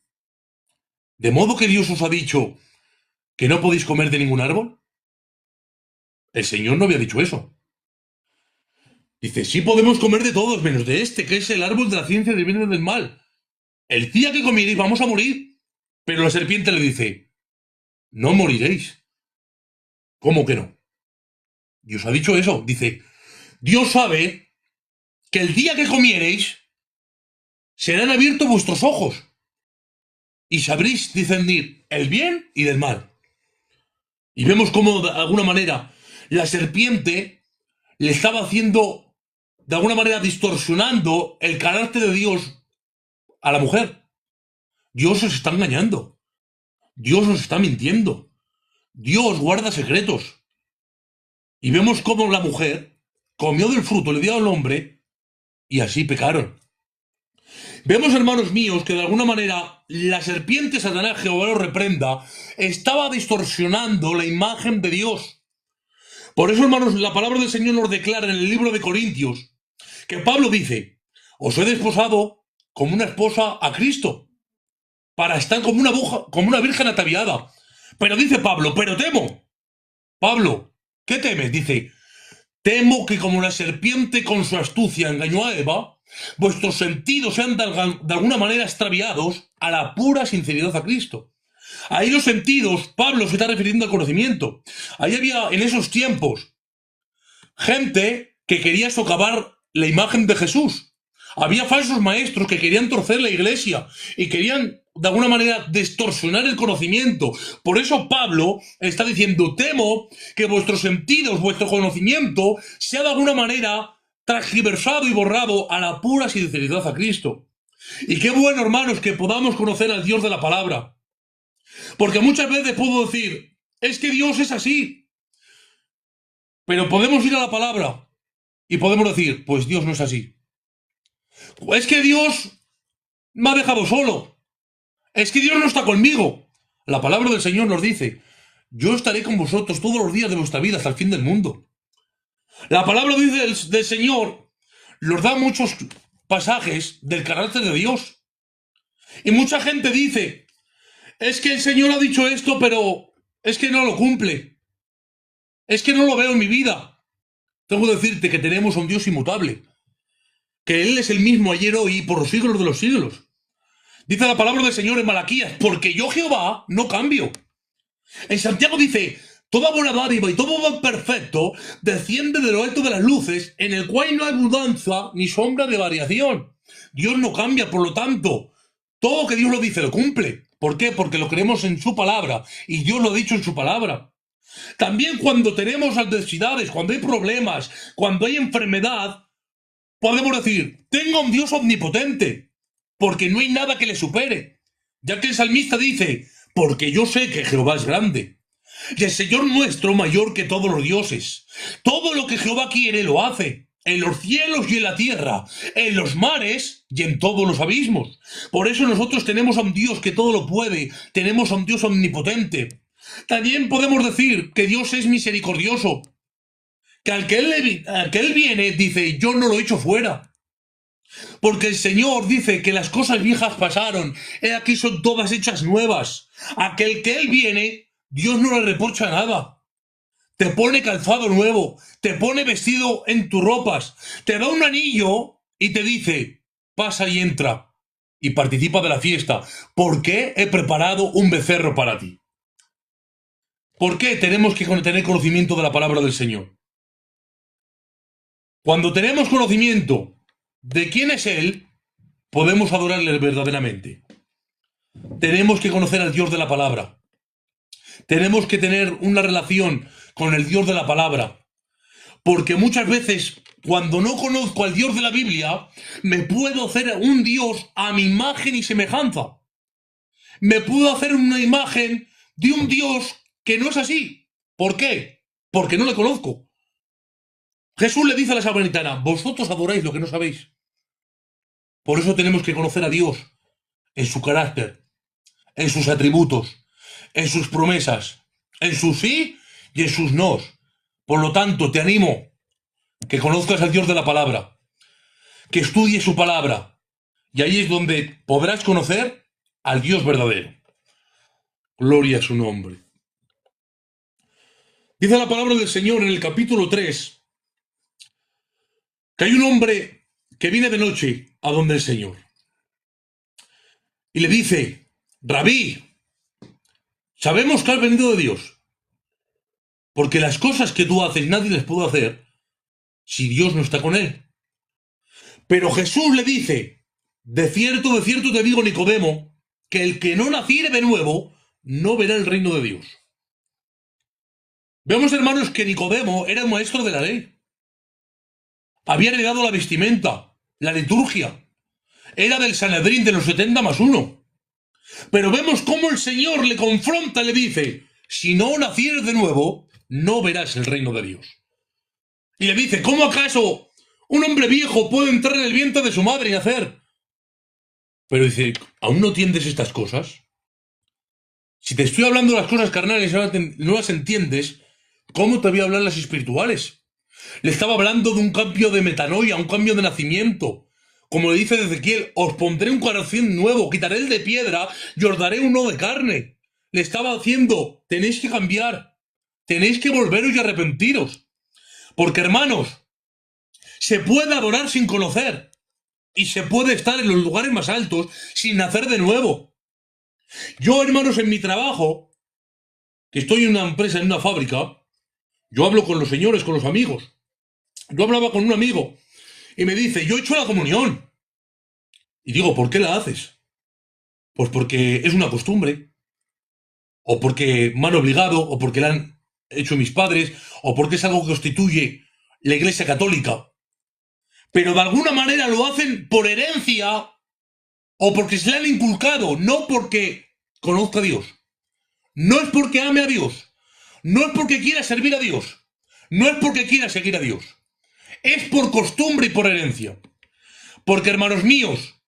¿de modo que Dios os ha dicho que no podéis comer de ningún árbol? El Señor no había dicho eso. Dice, sí podemos comer de todos, menos de este, que es el árbol de la ciencia del bien y del mal. El día que comiereis vamos a morir. Pero la serpiente le dice, no moriréis. ¿Cómo que no? Dios ha dicho eso. Dice, Dios sabe que el día que comiereis serán abiertos vuestros ojos y sabréis discernir el bien y del mal. Y vemos cómo, de alguna manera, la serpiente le estaba haciendo, de alguna manera, distorsionando el carácter de Dios a la mujer. Dios os está engañando. Dios os está mintiendo. Dios guarda secretos. Y vemos cómo la mujer comió del fruto, le dio al hombre, y así pecaron. Vemos, hermanos míos, que de alguna manera la serpiente Satanás, Jehová lo reprenda, estaba distorsionando la imagen de Dios. Por eso, hermanos, la palabra del Señor nos declara en el libro de Corintios que Pablo dice, os he desposado como una esposa a Cristo, para estar como una virgen ataviada. Pero dice Pablo, pero temo. Pablo, ¿qué temes? Dice, temo que como la serpiente con su astucia engañó a Eva, vuestros sentidos sean de alguna manera extraviados a la pura sinceridad a Cristo. Ahí los sentidos, Pablo se está refiriendo al conocimiento. Ahí había en esos tiempos gente que quería socavar la imagen de Jesús. Había falsos maestros que querían torcer la iglesia y querían de alguna manera distorsionar el conocimiento. Por eso Pablo está diciendo, temo que vuestros sentidos, vuestro conocimiento, sea de alguna manera transgiversado y borrado a la pura sinceridad a Cristo. Y qué bueno, hermanos, que podamos conocer al Dios de la palabra. Porque muchas veces puedo decir, es que Dios es así. Pero podemos ir a la palabra y podemos decir, pues Dios no es así. Es que Dios me ha dejado solo. Es que Dios no está conmigo. La palabra del Señor nos dice, yo estaré con vosotros todos los días de vuestra vida hasta el fin del mundo. La palabra del Señor nos da muchos pasajes del carácter de Dios. Y mucha gente dice, es que el Señor ha dicho esto, pero es que no lo cumple. Es que no lo veo en mi vida. Tengo que decirte que tenemos a un Dios inmutable. Que Él es el mismo ayer, hoy y por los siglos de los siglos. Dice la palabra del Señor en Malaquías, porque yo Jehová no cambio. En Santiago dice, toda buena dádiva y todo don perfecto desciende de lo alto de las luces, en el cual no hay mudanza ni sombra de variación. Dios no cambia, por lo tanto, todo que Dios lo dice lo cumple. ¿Por qué? Porque lo creemos en su palabra y Dios lo ha dicho en su palabra. También cuando tenemos adversidades, cuando hay problemas, cuando hay enfermedad, podemos decir, tengo un Dios omnipotente, porque no hay nada que le supere. Ya que el salmista dice, porque yo sé que Jehová es grande, y el Señor nuestro mayor que todos los dioses. Todo lo que Jehová quiere lo hace, en los cielos y en la tierra, en los mares y en todos los abismos. Por eso nosotros tenemos a un Dios que todo lo puede, tenemos a un Dios omnipotente. También podemos decir que Dios es misericordioso, que al que Él viene, dice, yo no lo echo fuera. Porque el Señor dice que las cosas viejas pasaron, aquí son todas hechas nuevas. Aquel que Él viene, Dios no le reprocha nada. Te pone calzado nuevo, te pone vestido en tus ropas, te da un anillo y te dice, pasa y entra y participa de la fiesta, porque he preparado un becerro para ti. ¿Por qué tenemos que tener conocimiento de la palabra del Señor? Cuando tenemos conocimiento de quién es Él, podemos adorarle verdaderamente. Tenemos que conocer al Dios de la palabra. Tenemos que tener una relación con el Dios de la palabra. Porque muchas veces, cuando no conozco al Dios de la Biblia, me puedo hacer un Dios a mi imagen y semejanza. Me puedo hacer una imagen de un Dios que no es así. ¿Por qué? porque no le conozco. Jesús le dice a la samaritana, vosotros adoráis lo que no sabéis. Por eso tenemos que conocer a Dios en su carácter, en sus atributos, en sus promesas, en sus sí y en sus nos. Por lo tanto, te animo que conozcas al Dios de la palabra, que estudies su palabra, y ahí es donde podrás conocer al Dios verdadero. Gloria a su nombre. Dice la palabra del Señor en el capítulo 3 que hay un hombre que viene de noche a donde el Señor y le dice, Rabí, sabemos que has venido de Dios, porque las cosas que tú haces nadie les puede hacer si Dios no está con él. Pero Jesús le dice, de cierto te digo, Nicodemo, que el que no naciere de nuevo no verá el reino de Dios. Vemos, hermanos, que Nicodemo era un maestro de la ley. Había heredado la vestimenta, la liturgia. Era del Sanedrín de los 70 más 1. Pero vemos cómo el Señor le confronta, le dice, si no nacieres de nuevo, no verás el reino de Dios. Y le dice, ¿cómo acaso un hombre viejo puede entrar en el vientre de su madre y nacer? Pero dice, ¿aún no entiendes estas cosas? Si te estoy hablando de las cosas carnales y no las entiendes, ¿cómo te voy a hablar las espirituales? Le estaba hablando de un cambio de metanoia, un cambio de nacimiento. Como le dice Ezequiel, os pondré un corazón nuevo, quitaré el de piedra y os daré uno de carne. Le estaba diciendo, tenéis que cambiar, tenéis que volveros y arrepentiros. Porque, hermanos, se puede adorar sin conocer y se puede estar en los lugares más altos sin nacer de nuevo. Yo, hermanos, en mi trabajo, que estoy en una empresa, en una fábrica, yo hablo con los señores, con los amigos. Yo hablaba con un amigo y me dice, yo he hecho la comunión. Y digo, ¿por qué la haces? Pues porque es una costumbre, o porque me han obligado, o porque la han hecho mis padres, o porque es algo que constituye la Iglesia Católica. Pero de alguna manera lo hacen por herencia o porque se le han inculcado, no porque conozca a Dios. No es porque ame a Dios. No es porque quiera servir a Dios. No es porque quiera seguir a Dios. Es por costumbre y por herencia. Porque, hermanos míos,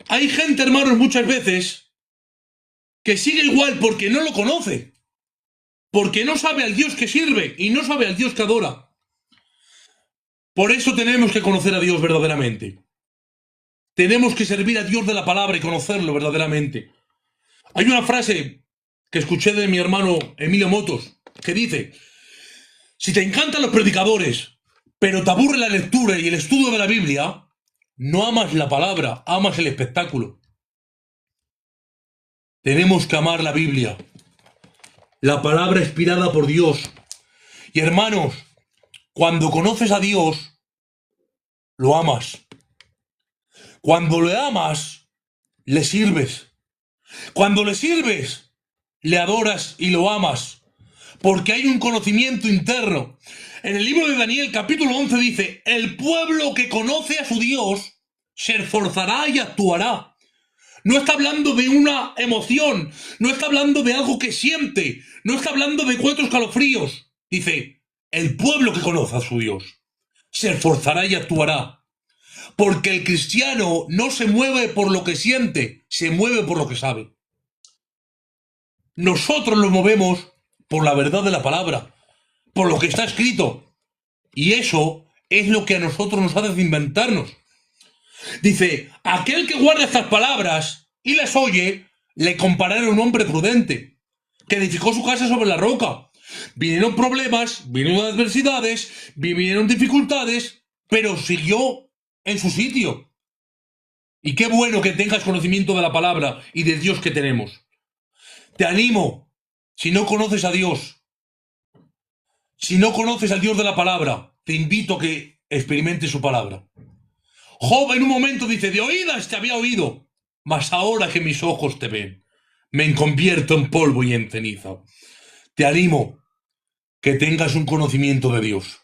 hay gente, hermanos, muchas veces que sigue igual porque no lo conoce. Porque no sabe al Dios que sirve y no sabe al Dios que adora. Por eso tenemos que conocer a Dios verdaderamente. Tenemos que servir a Dios de la palabra y conocerlo verdaderamente. Hay una frase que escuché de mi hermano Emilio Motos que dice, si te encantan los predicadores, pero te aburre la lectura y el estudio de la Biblia, no amas la palabra, amas el espectáculo. Tenemos que amar la Biblia, la palabra inspirada por Dios. Y hermanos, cuando conoces a Dios, lo amas. Cuando le amas, le sirves. Cuando le sirves, le adoras y lo amas. Porque hay un conocimiento interno. En el libro de Daniel, capítulo 11, dice, el pueblo que conoce a su Dios se esforzará y actuará. No está hablando de una emoción, no está hablando de algo que siente, no está hablando de 4 escalofríos. Dice, el pueblo que conoce a su Dios se esforzará y actuará. Porque el cristiano no se mueve por lo que siente, se mueve por lo que sabe. Nosotros nos movemos por la verdad de la palabra, por lo que está escrito. Y eso es lo que a nosotros nos hace inventarnos. Dice, aquel que guarda estas palabras y las oye, le comparará a un hombre prudente, que edificó su casa sobre la roca. Vinieron problemas, vinieron adversidades, vinieron dificultades, pero siguió en su sitio. Y qué bueno que tengas conocimiento de la palabra y de Dios que tenemos. Te animo, si no conoces a Dios, si no conoces al Dios de la palabra, te invito a que experimentes su palabra. Job en un momento dice, de oídas te había oído, mas ahora que mis ojos te ven, me convierto en polvo y en ceniza. Te animo que tengas un conocimiento de Dios,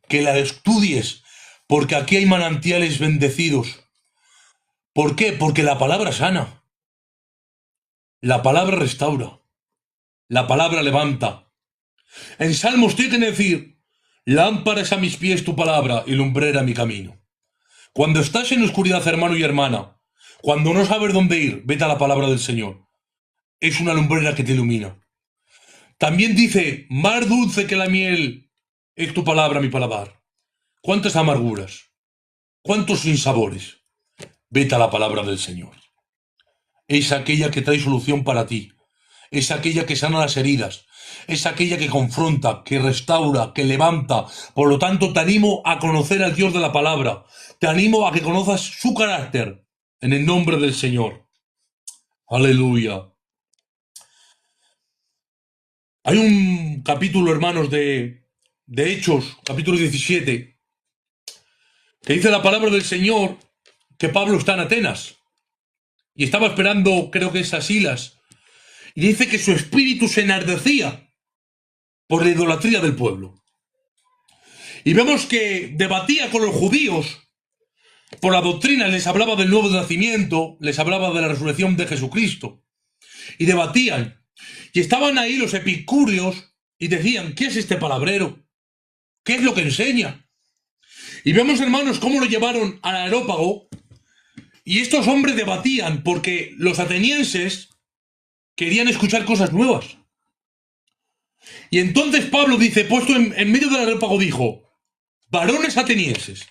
que la estudies, porque aquí hay manantiales bendecidos. ¿Por qué? Porque la palabra sana, la palabra restaura, la palabra levanta, En Salmos tiene que decir, lámpara es a mis pies tu palabra y lumbrera mi camino. Cuando estás en oscuridad, hermano y hermana, cuando no sabes dónde ir, vete a la palabra del Señor. Es una lumbrera que te ilumina. También dice, más dulce que la miel es tu palabra, mi paladar. ¿Cuántas amarguras? ¿Cuántos sinsabores? Vete a la palabra del Señor. Es aquella que trae solución para ti. Es aquella que sana las heridas. Es aquella que confronta, que restaura, que levanta. Por lo tanto, te animo a conocer al Dios de la palabra. Te animo a que conozcas su carácter en el nombre del Señor. Aleluya. Hay un capítulo, hermanos, de Hechos, capítulo 17, que dice la palabra del Señor que Pablo está en Atenas y estaba esperando, creo que es a Silas, y dice que su espíritu se enardecía por la idolatría del pueblo. Y vemos que debatía con los judíos por la doctrina, les hablaba del nuevo nacimiento, les hablaba de la resurrección de Jesucristo, y debatían. Y estaban ahí los epicúreos y decían, ¿qué es este palabrero? ¿Qué es lo que enseña? Y vemos, hermanos, cómo lo llevaron al Areópago y estos hombres debatían porque los atenienses querían escuchar cosas nuevas. Y entonces Pablo dice, puesto en medio del Areópago, dijo, varones atenienses,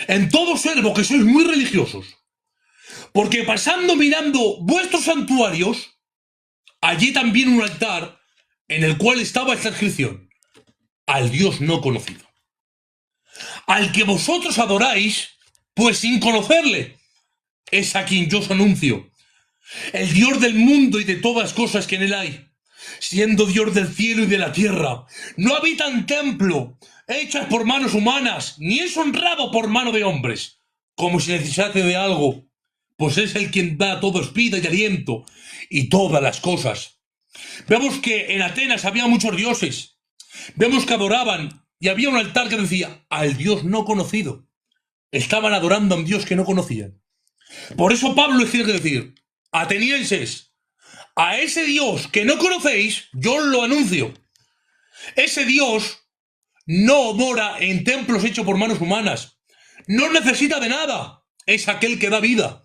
en todo servo que sois muy religiosos, porque pasando mirando vuestros santuarios, allí también un altar en el cual estaba esta inscripción, al Dios no conocido, al que vosotros adoráis, pues sin conocerle, es a quien yo os anuncio, el Dios del mundo y de todas cosas que en él hay, siendo Dios del cielo y de la tierra, no habita en templo, hechas por manos humanas, ni es honrado por mano de hombres, como si necesitase de algo, pues es el quien da a todos vida y aliento, y todas las cosas. Vemos que en Atenas había muchos dioses. Vemos que adoraban y había un altar que decía al Dios no conocido. Estaban adorando a un Dios que no conocían. Por eso Pablo les tiene que decir, atenienses, a ese Dios que no conocéis, yo os lo anuncio. Ese Dios no mora en templos hechos por manos humanas. No necesita de nada. Es aquel que da vida.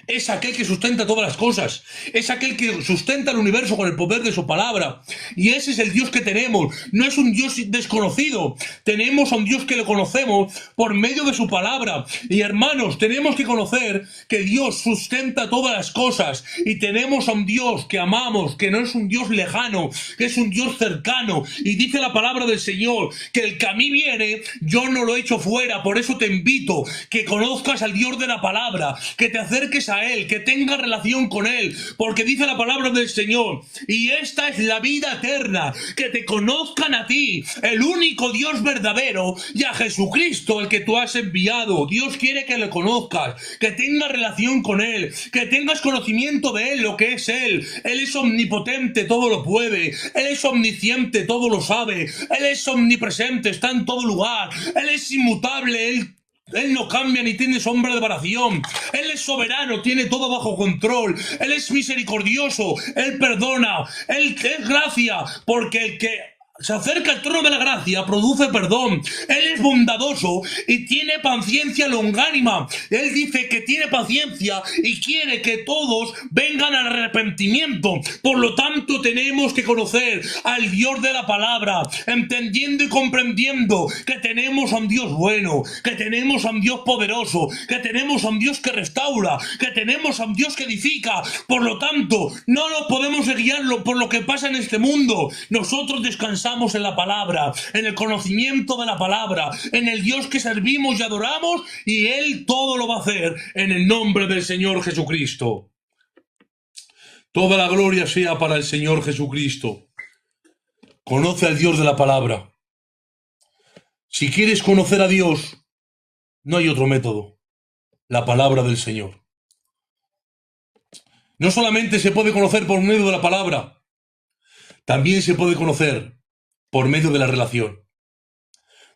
Es aquel que sustenta todas las cosas. Es aquel que sustenta el universo con el poder de su palabra. Y ese es el Dios que tenemos. No es un Dios desconocido. Tenemos a un Dios que le conocemos por medio de su palabra. Y hermanos, tenemos que conocer que Dios sustenta todas las cosas. Y tenemos a un Dios que amamos, que no es un Dios lejano, que es un Dios cercano. Y dice la palabra del Señor, que el que a mí viene, yo no lo echo fuera. Por eso te invito que conozcas al Dios de la palabra, que te acerques a Él, que tenga relación con Él, porque dice la palabra del Señor, y esta es la vida eterna, que te conozcan a ti, el único Dios verdadero, y a Jesucristo, el que tú has enviado. Dios quiere que le conozcas, que tengas relación con Él, que tengas conocimiento de Él, lo que es Él. Él es omnipotente, todo lo puede. Él es omnisciente, todo lo sabe. Él es omnipresente, está en todo lugar. Él es inmutable, Él no cambia ni tiene sombra de variación. Él es soberano, tiene todo bajo control. Él es misericordioso, Él perdona, Él es gracia, porque el que se acerca al trono de la gracia, produce perdón. Él es bondadoso y tiene paciencia longánima. Él dice que tiene paciencia y quiere que todos vengan al arrepentimiento. Por lo tanto, tenemos que conocer al Dios de la palabra, entendiendo y comprendiendo que tenemos a un Dios bueno, que tenemos a un Dios poderoso, que tenemos a un Dios que restaura, que tenemos a un Dios que edifica. Por lo tanto, no nos podemos guiarlo por lo que pasa en este mundo. Nosotros descansamos en la palabra, en el conocimiento de la palabra, en el Dios que servimos y adoramos, y Él todo lo va a hacer en el nombre del Señor Jesucristo. Toda la gloria sea para el Señor Jesucristo. Conoce al Dios de la palabra. Si quieres conocer a Dios, no hay otro método. La palabra del Señor. No solamente se puede conocer por medio de la palabra, también se puede conocer por medio de la relación.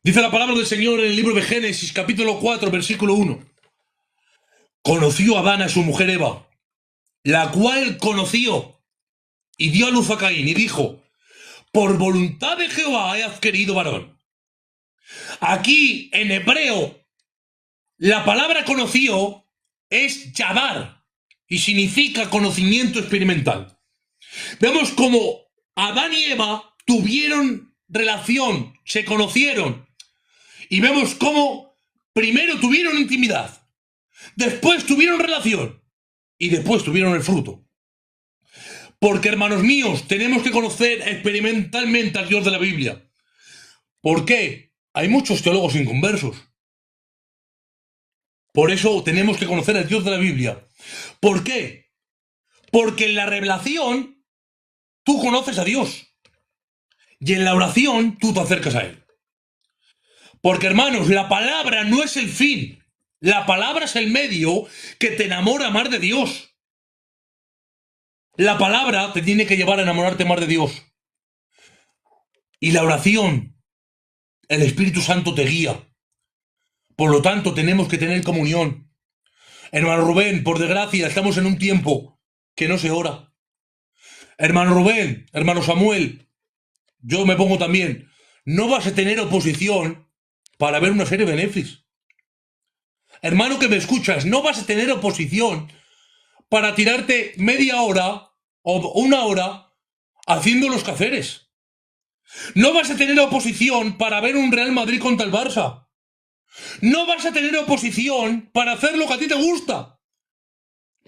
Dice la palabra del Señor en el libro de Génesis, capítulo 4, versículo 1. Conoció Adán a su mujer Eva, la cual conoció y dio a luz a Caín, y dijo, por voluntad de Jehová he adquirido varón. Aquí, en hebreo, la palabra conocido es yadar y significa conocimiento experimental. Vemos como Adán y Eva tuvieron relación, se conocieron, y vemos cómo primero tuvieron intimidad, después tuvieron relación y después tuvieron el fruto. Porque, hermanos míos, tenemos que conocer experimentalmente al Dios de la Biblia. ¿Por qué? Hay muchos teólogos inconversos. Por eso tenemos que conocer al Dios de la Biblia. ¿Por qué? Porque en la revelación tú conoces a Dios. Y en la oración tú te acercas a Él. Porque, hermanos, la palabra no es el fin. La palabra es el medio que te enamora más de Dios. La palabra te tiene que llevar a enamorarte más de Dios. Y la oración, el Espíritu Santo te guía. Por lo tanto, tenemos que tener comunión. Hermano Rubén, por desgracia, estamos en un tiempo que no se ora. Hermano Rubén, hermano Samuel, yo me pongo también. No vas a tener oposición para ver una serie de Netflix. Hermano que me escuchas, no vas a tener oposición para tirarte media hora o una hora haciendo los quehaceres. No vas a tener oposición para ver un Real Madrid contra el Barça. No vas a tener oposición para hacer lo que a ti te gusta.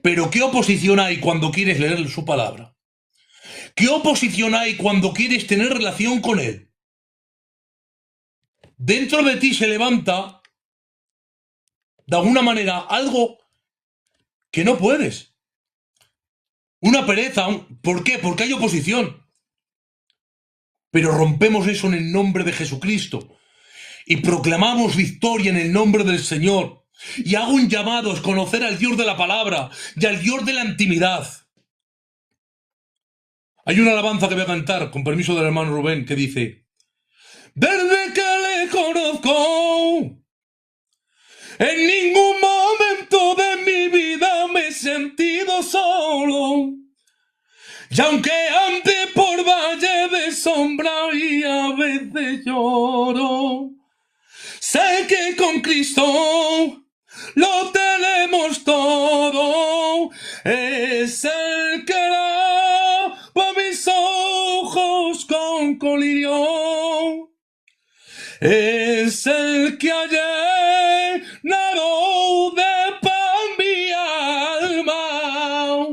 Pero ¿qué oposición hay cuando quieres leer su palabra? ¿Qué oposición hay cuando quieres tener relación con Él? Dentro de ti se levanta, de alguna manera, algo que no puedes. Una pereza. ¿Por qué? Porque hay oposición. Pero rompemos eso en el nombre de Jesucristo y proclamamos victoria en el nombre del Señor. Y hago un llamado a conocer al Dios de la palabra y al Dios de la intimidad. Hay una alabanza que voy a cantar, con permiso del hermano Rubén, que dice: desde que le conozco, en ningún momento de mi vida me he sentido solo. Y aunque ande por valle de sombra y a veces lloro, sé que con Cristo lo tenemos todo. Es el que lava mis ojos con colirio. Es el que ha llenado de pan mi alma.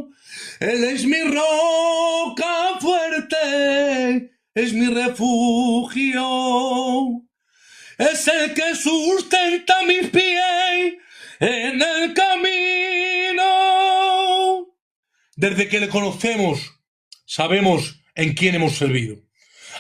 Él es mi roca fuerte, es mi refugio. Es el que sustenta mis pies en el camino. Desde que le conocemos, sabemos en quién hemos servido,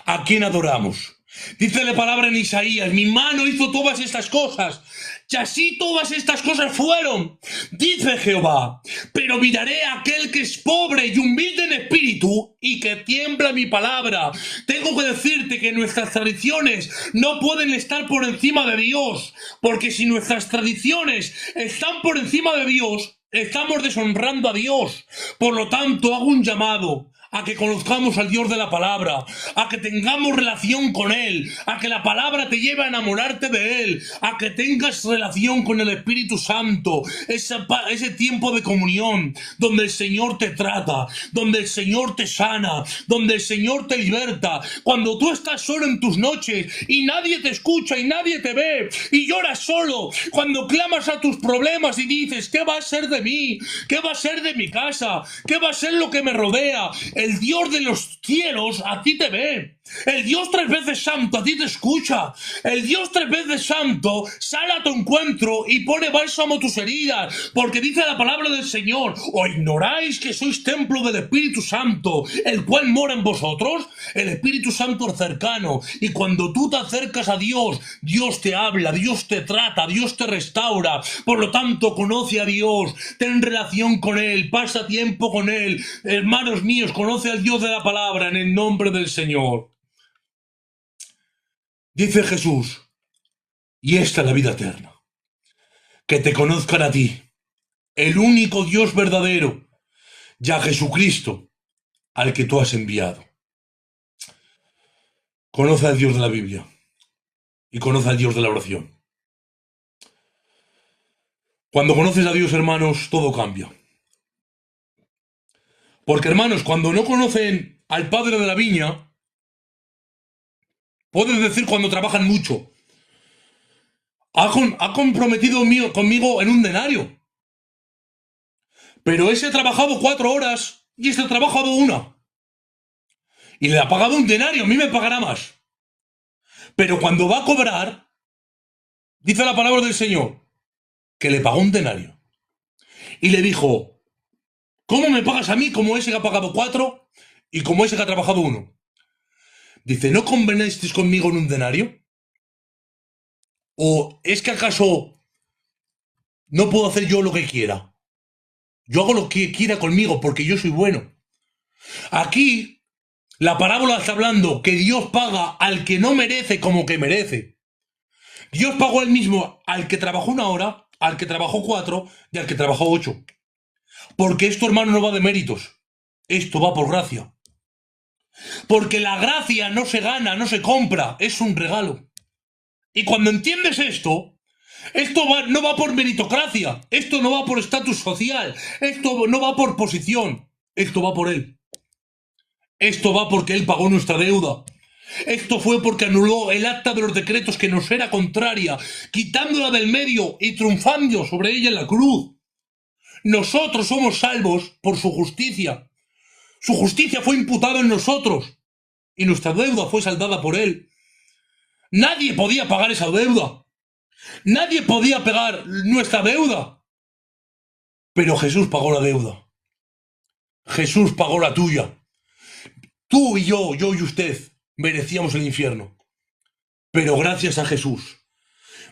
a quién adoramos. Dice la palabra en Isaías: mi mano hizo todas estas cosas, y así todas estas cosas fueron, dice Jehová. Pero miraré a aquel que es pobre y humilde en espíritu y que tiembla mi palabra. Tengo que decirte que nuestras tradiciones no pueden estar por encima de Dios, porque si nuestras tradiciones están por encima de Dios, estamos deshonrando a Dios. Por lo tanto, hago un llamado a que conozcamos al Dios de la palabra, a que tengamos relación con Él, a que la palabra te lleve a enamorarte de Él, a que tengas relación con el Espíritu Santo, ese tiempo de comunión, donde el Señor te trata, donde el Señor te sana, donde el Señor te liberta. Cuando tú estás solo en tus noches y nadie te escucha y nadie te ve y lloras solo, cuando clamas a tus problemas y dices: ¿qué va a ser de mí? ¿Qué va a ser de mi casa? ¿Qué va a ser lo que me rodea? El Dios de los cielos a ti te ve. El Dios 3 veces santo a ti te escucha. El Dios 3 veces santo sale a tu encuentro y pone bálsamo a tus heridas, porque dice la palabra del Señor: ¿o ignoráis que sois templo del Espíritu Santo, el cual mora en vosotros? El Espíritu Santo es cercano, y cuando tú te acercas a Dios, Dios te habla, Dios te trata, Dios te restaura. Por lo tanto, conoce a Dios, ten relación con Él, pasa tiempo con Él. Hermanos míos, conoce al Dios de la palabra en el nombre del Señor. Dice Jesús: y esta es la vida eterna, que te conozcan a ti, el único Dios verdadero, y a Jesucristo, al que tú has enviado. Conoce al Dios de la Biblia y conoce al Dios de la oración. Cuando conoces a Dios, hermanos, todo cambia. Porque, hermanos, cuando no conocen al Padre de la viña, puedes decir cuando trabajan mucho, ha comprometido conmigo en un denario. Pero ese ha trabajado 4 horas y este ha trabajado 1. Y le ha pagado un denario, a mí me pagará más. Pero cuando va a cobrar, dice la palabra del Señor, que le pagó un denario. Y le dijo, ¿cómo me pagas a mí como ese que ha pagado 4 y como ese que ha trabajado 1? Dice, ¿no convenisteis conmigo en un denario? ¿O es que acaso no puedo hacer yo lo que quiera? Yo hago lo que quiera conmigo porque yo soy bueno. Aquí la parábola está hablando que Dios paga al que no merece como que merece. Dios pagó al mismo al que trabajó 1 hora, al que trabajó 4 y al que trabajó 8. Porque esto, hermano, no va de méritos. Esto va por gracia. Porque la gracia no se gana, no se compra, es un regalo. Y cuando entiendes esto no va por meritocracia, esto no va por estatus social, esto no va por posición, esto va por Él. Esto va porque Él pagó nuestra deuda. Esto fue porque anuló el acta de los decretos que nos era contraria, quitándola del medio y triunfando sobre ella en la cruz. Nosotros somos salvos por su justicia. Su justicia fue imputada en nosotros y nuestra deuda fue saldada por Él. Nadie podía pagar esa deuda. Nadie podía pagar nuestra deuda. Pero Jesús pagó la deuda. Jesús pagó la tuya. Tú y yo y usted merecíamos el infierno. Pero gracias a Jesús,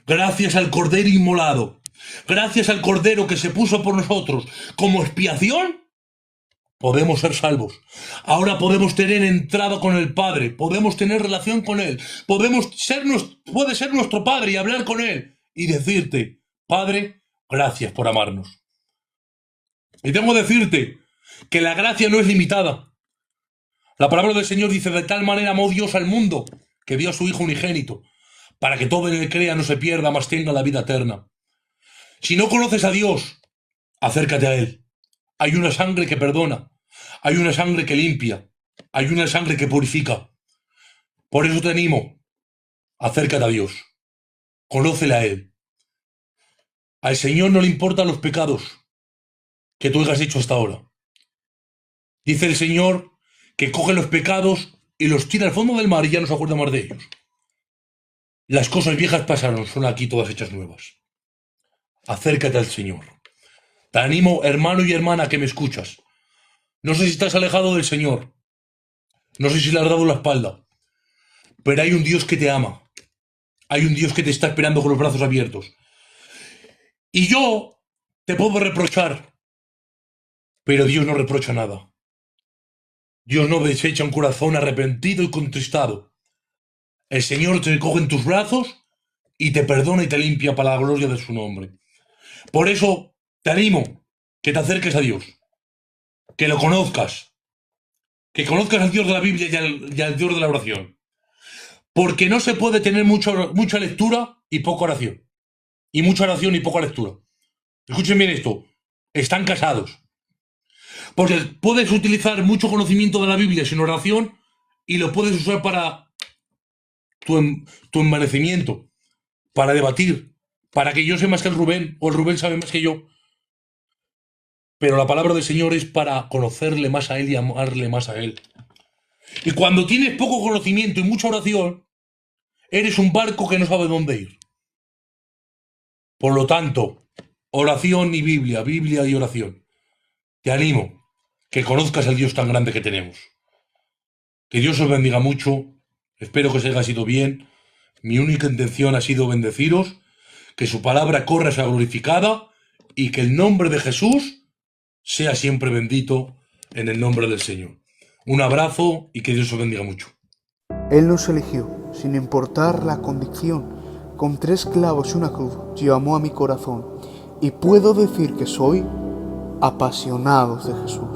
gracias al Cordero inmolado, gracias al Cordero que se puso por nosotros como expiación, podemos ser salvos. Ahora podemos tener entrada con el Padre, podemos tener relación con Él, puede ser nuestro Padre y hablar con Él y decirte, Padre, gracias por amarnos. Y tengo que decirte que la gracia no es limitada. La palabra del Señor dice, de tal manera amó Dios al mundo, que dio a su Hijo unigénito, para que todo el que crea no se pierda, mas tenga la vida eterna. Si no conoces a Dios, acércate a Él. Hay una sangre que perdona, hay una sangre que limpia, hay una sangre que purifica. Por eso te animo, acércate a Dios, conócele a Él. Al Señor no le importan los pecados que tú hayas hecho hasta ahora. Dice el Señor que coge los pecados y los tira al fondo del mar y ya no se acuerda más de ellos. Las cosas viejas pasaron, son aquí todas hechas nuevas. Acércate al Señor. Te animo, hermano y hermana, que me escuchas. No sé si estás alejado del Señor. No sé si le has dado la espalda. Pero hay un Dios que te ama. Hay un Dios que te está esperando con los brazos abiertos. Y yo te puedo reprochar, pero Dios no reprocha nada. Dios no desecha un corazón arrepentido y contristado. El Señor te coge en tus brazos y te perdona y te limpia para la gloria de su nombre. Por eso te animo que te acerques a Dios, que lo conozcas, que conozcas al Dios de la Biblia y al Dios de la oración. Porque no se puede tener mucha lectura y poca oración. Y mucha oración y poca lectura. Escuchen bien esto. Están casados. Porque puedes utilizar mucho conocimiento de la Biblia sin oración y lo puedes usar para tu envanecimiento, para debatir, para que yo sé más que el Rubén o el Rubén sabe más que yo. Pero la palabra del Señor es para conocerle más a Él y amarle más a Él. Y cuando tienes poco conocimiento y mucha oración, eres un barco que no sabe dónde ir. Por lo tanto, oración y Biblia, Biblia y oración. Te animo que conozcas al Dios tan grande que tenemos. Que Dios os bendiga mucho. Espero que os haya sido bien. Mi única intención ha sido bendeciros, que su palabra corra sea glorificada y que el nombre de Jesús sea siempre bendito en el nombre del Señor. Un abrazo y que Dios os bendiga mucho. Él nos eligió, sin importar la convicción. Con 3 clavos y una cruz, llamó a mi corazón. Y puedo decir que soy apasionado de Jesús.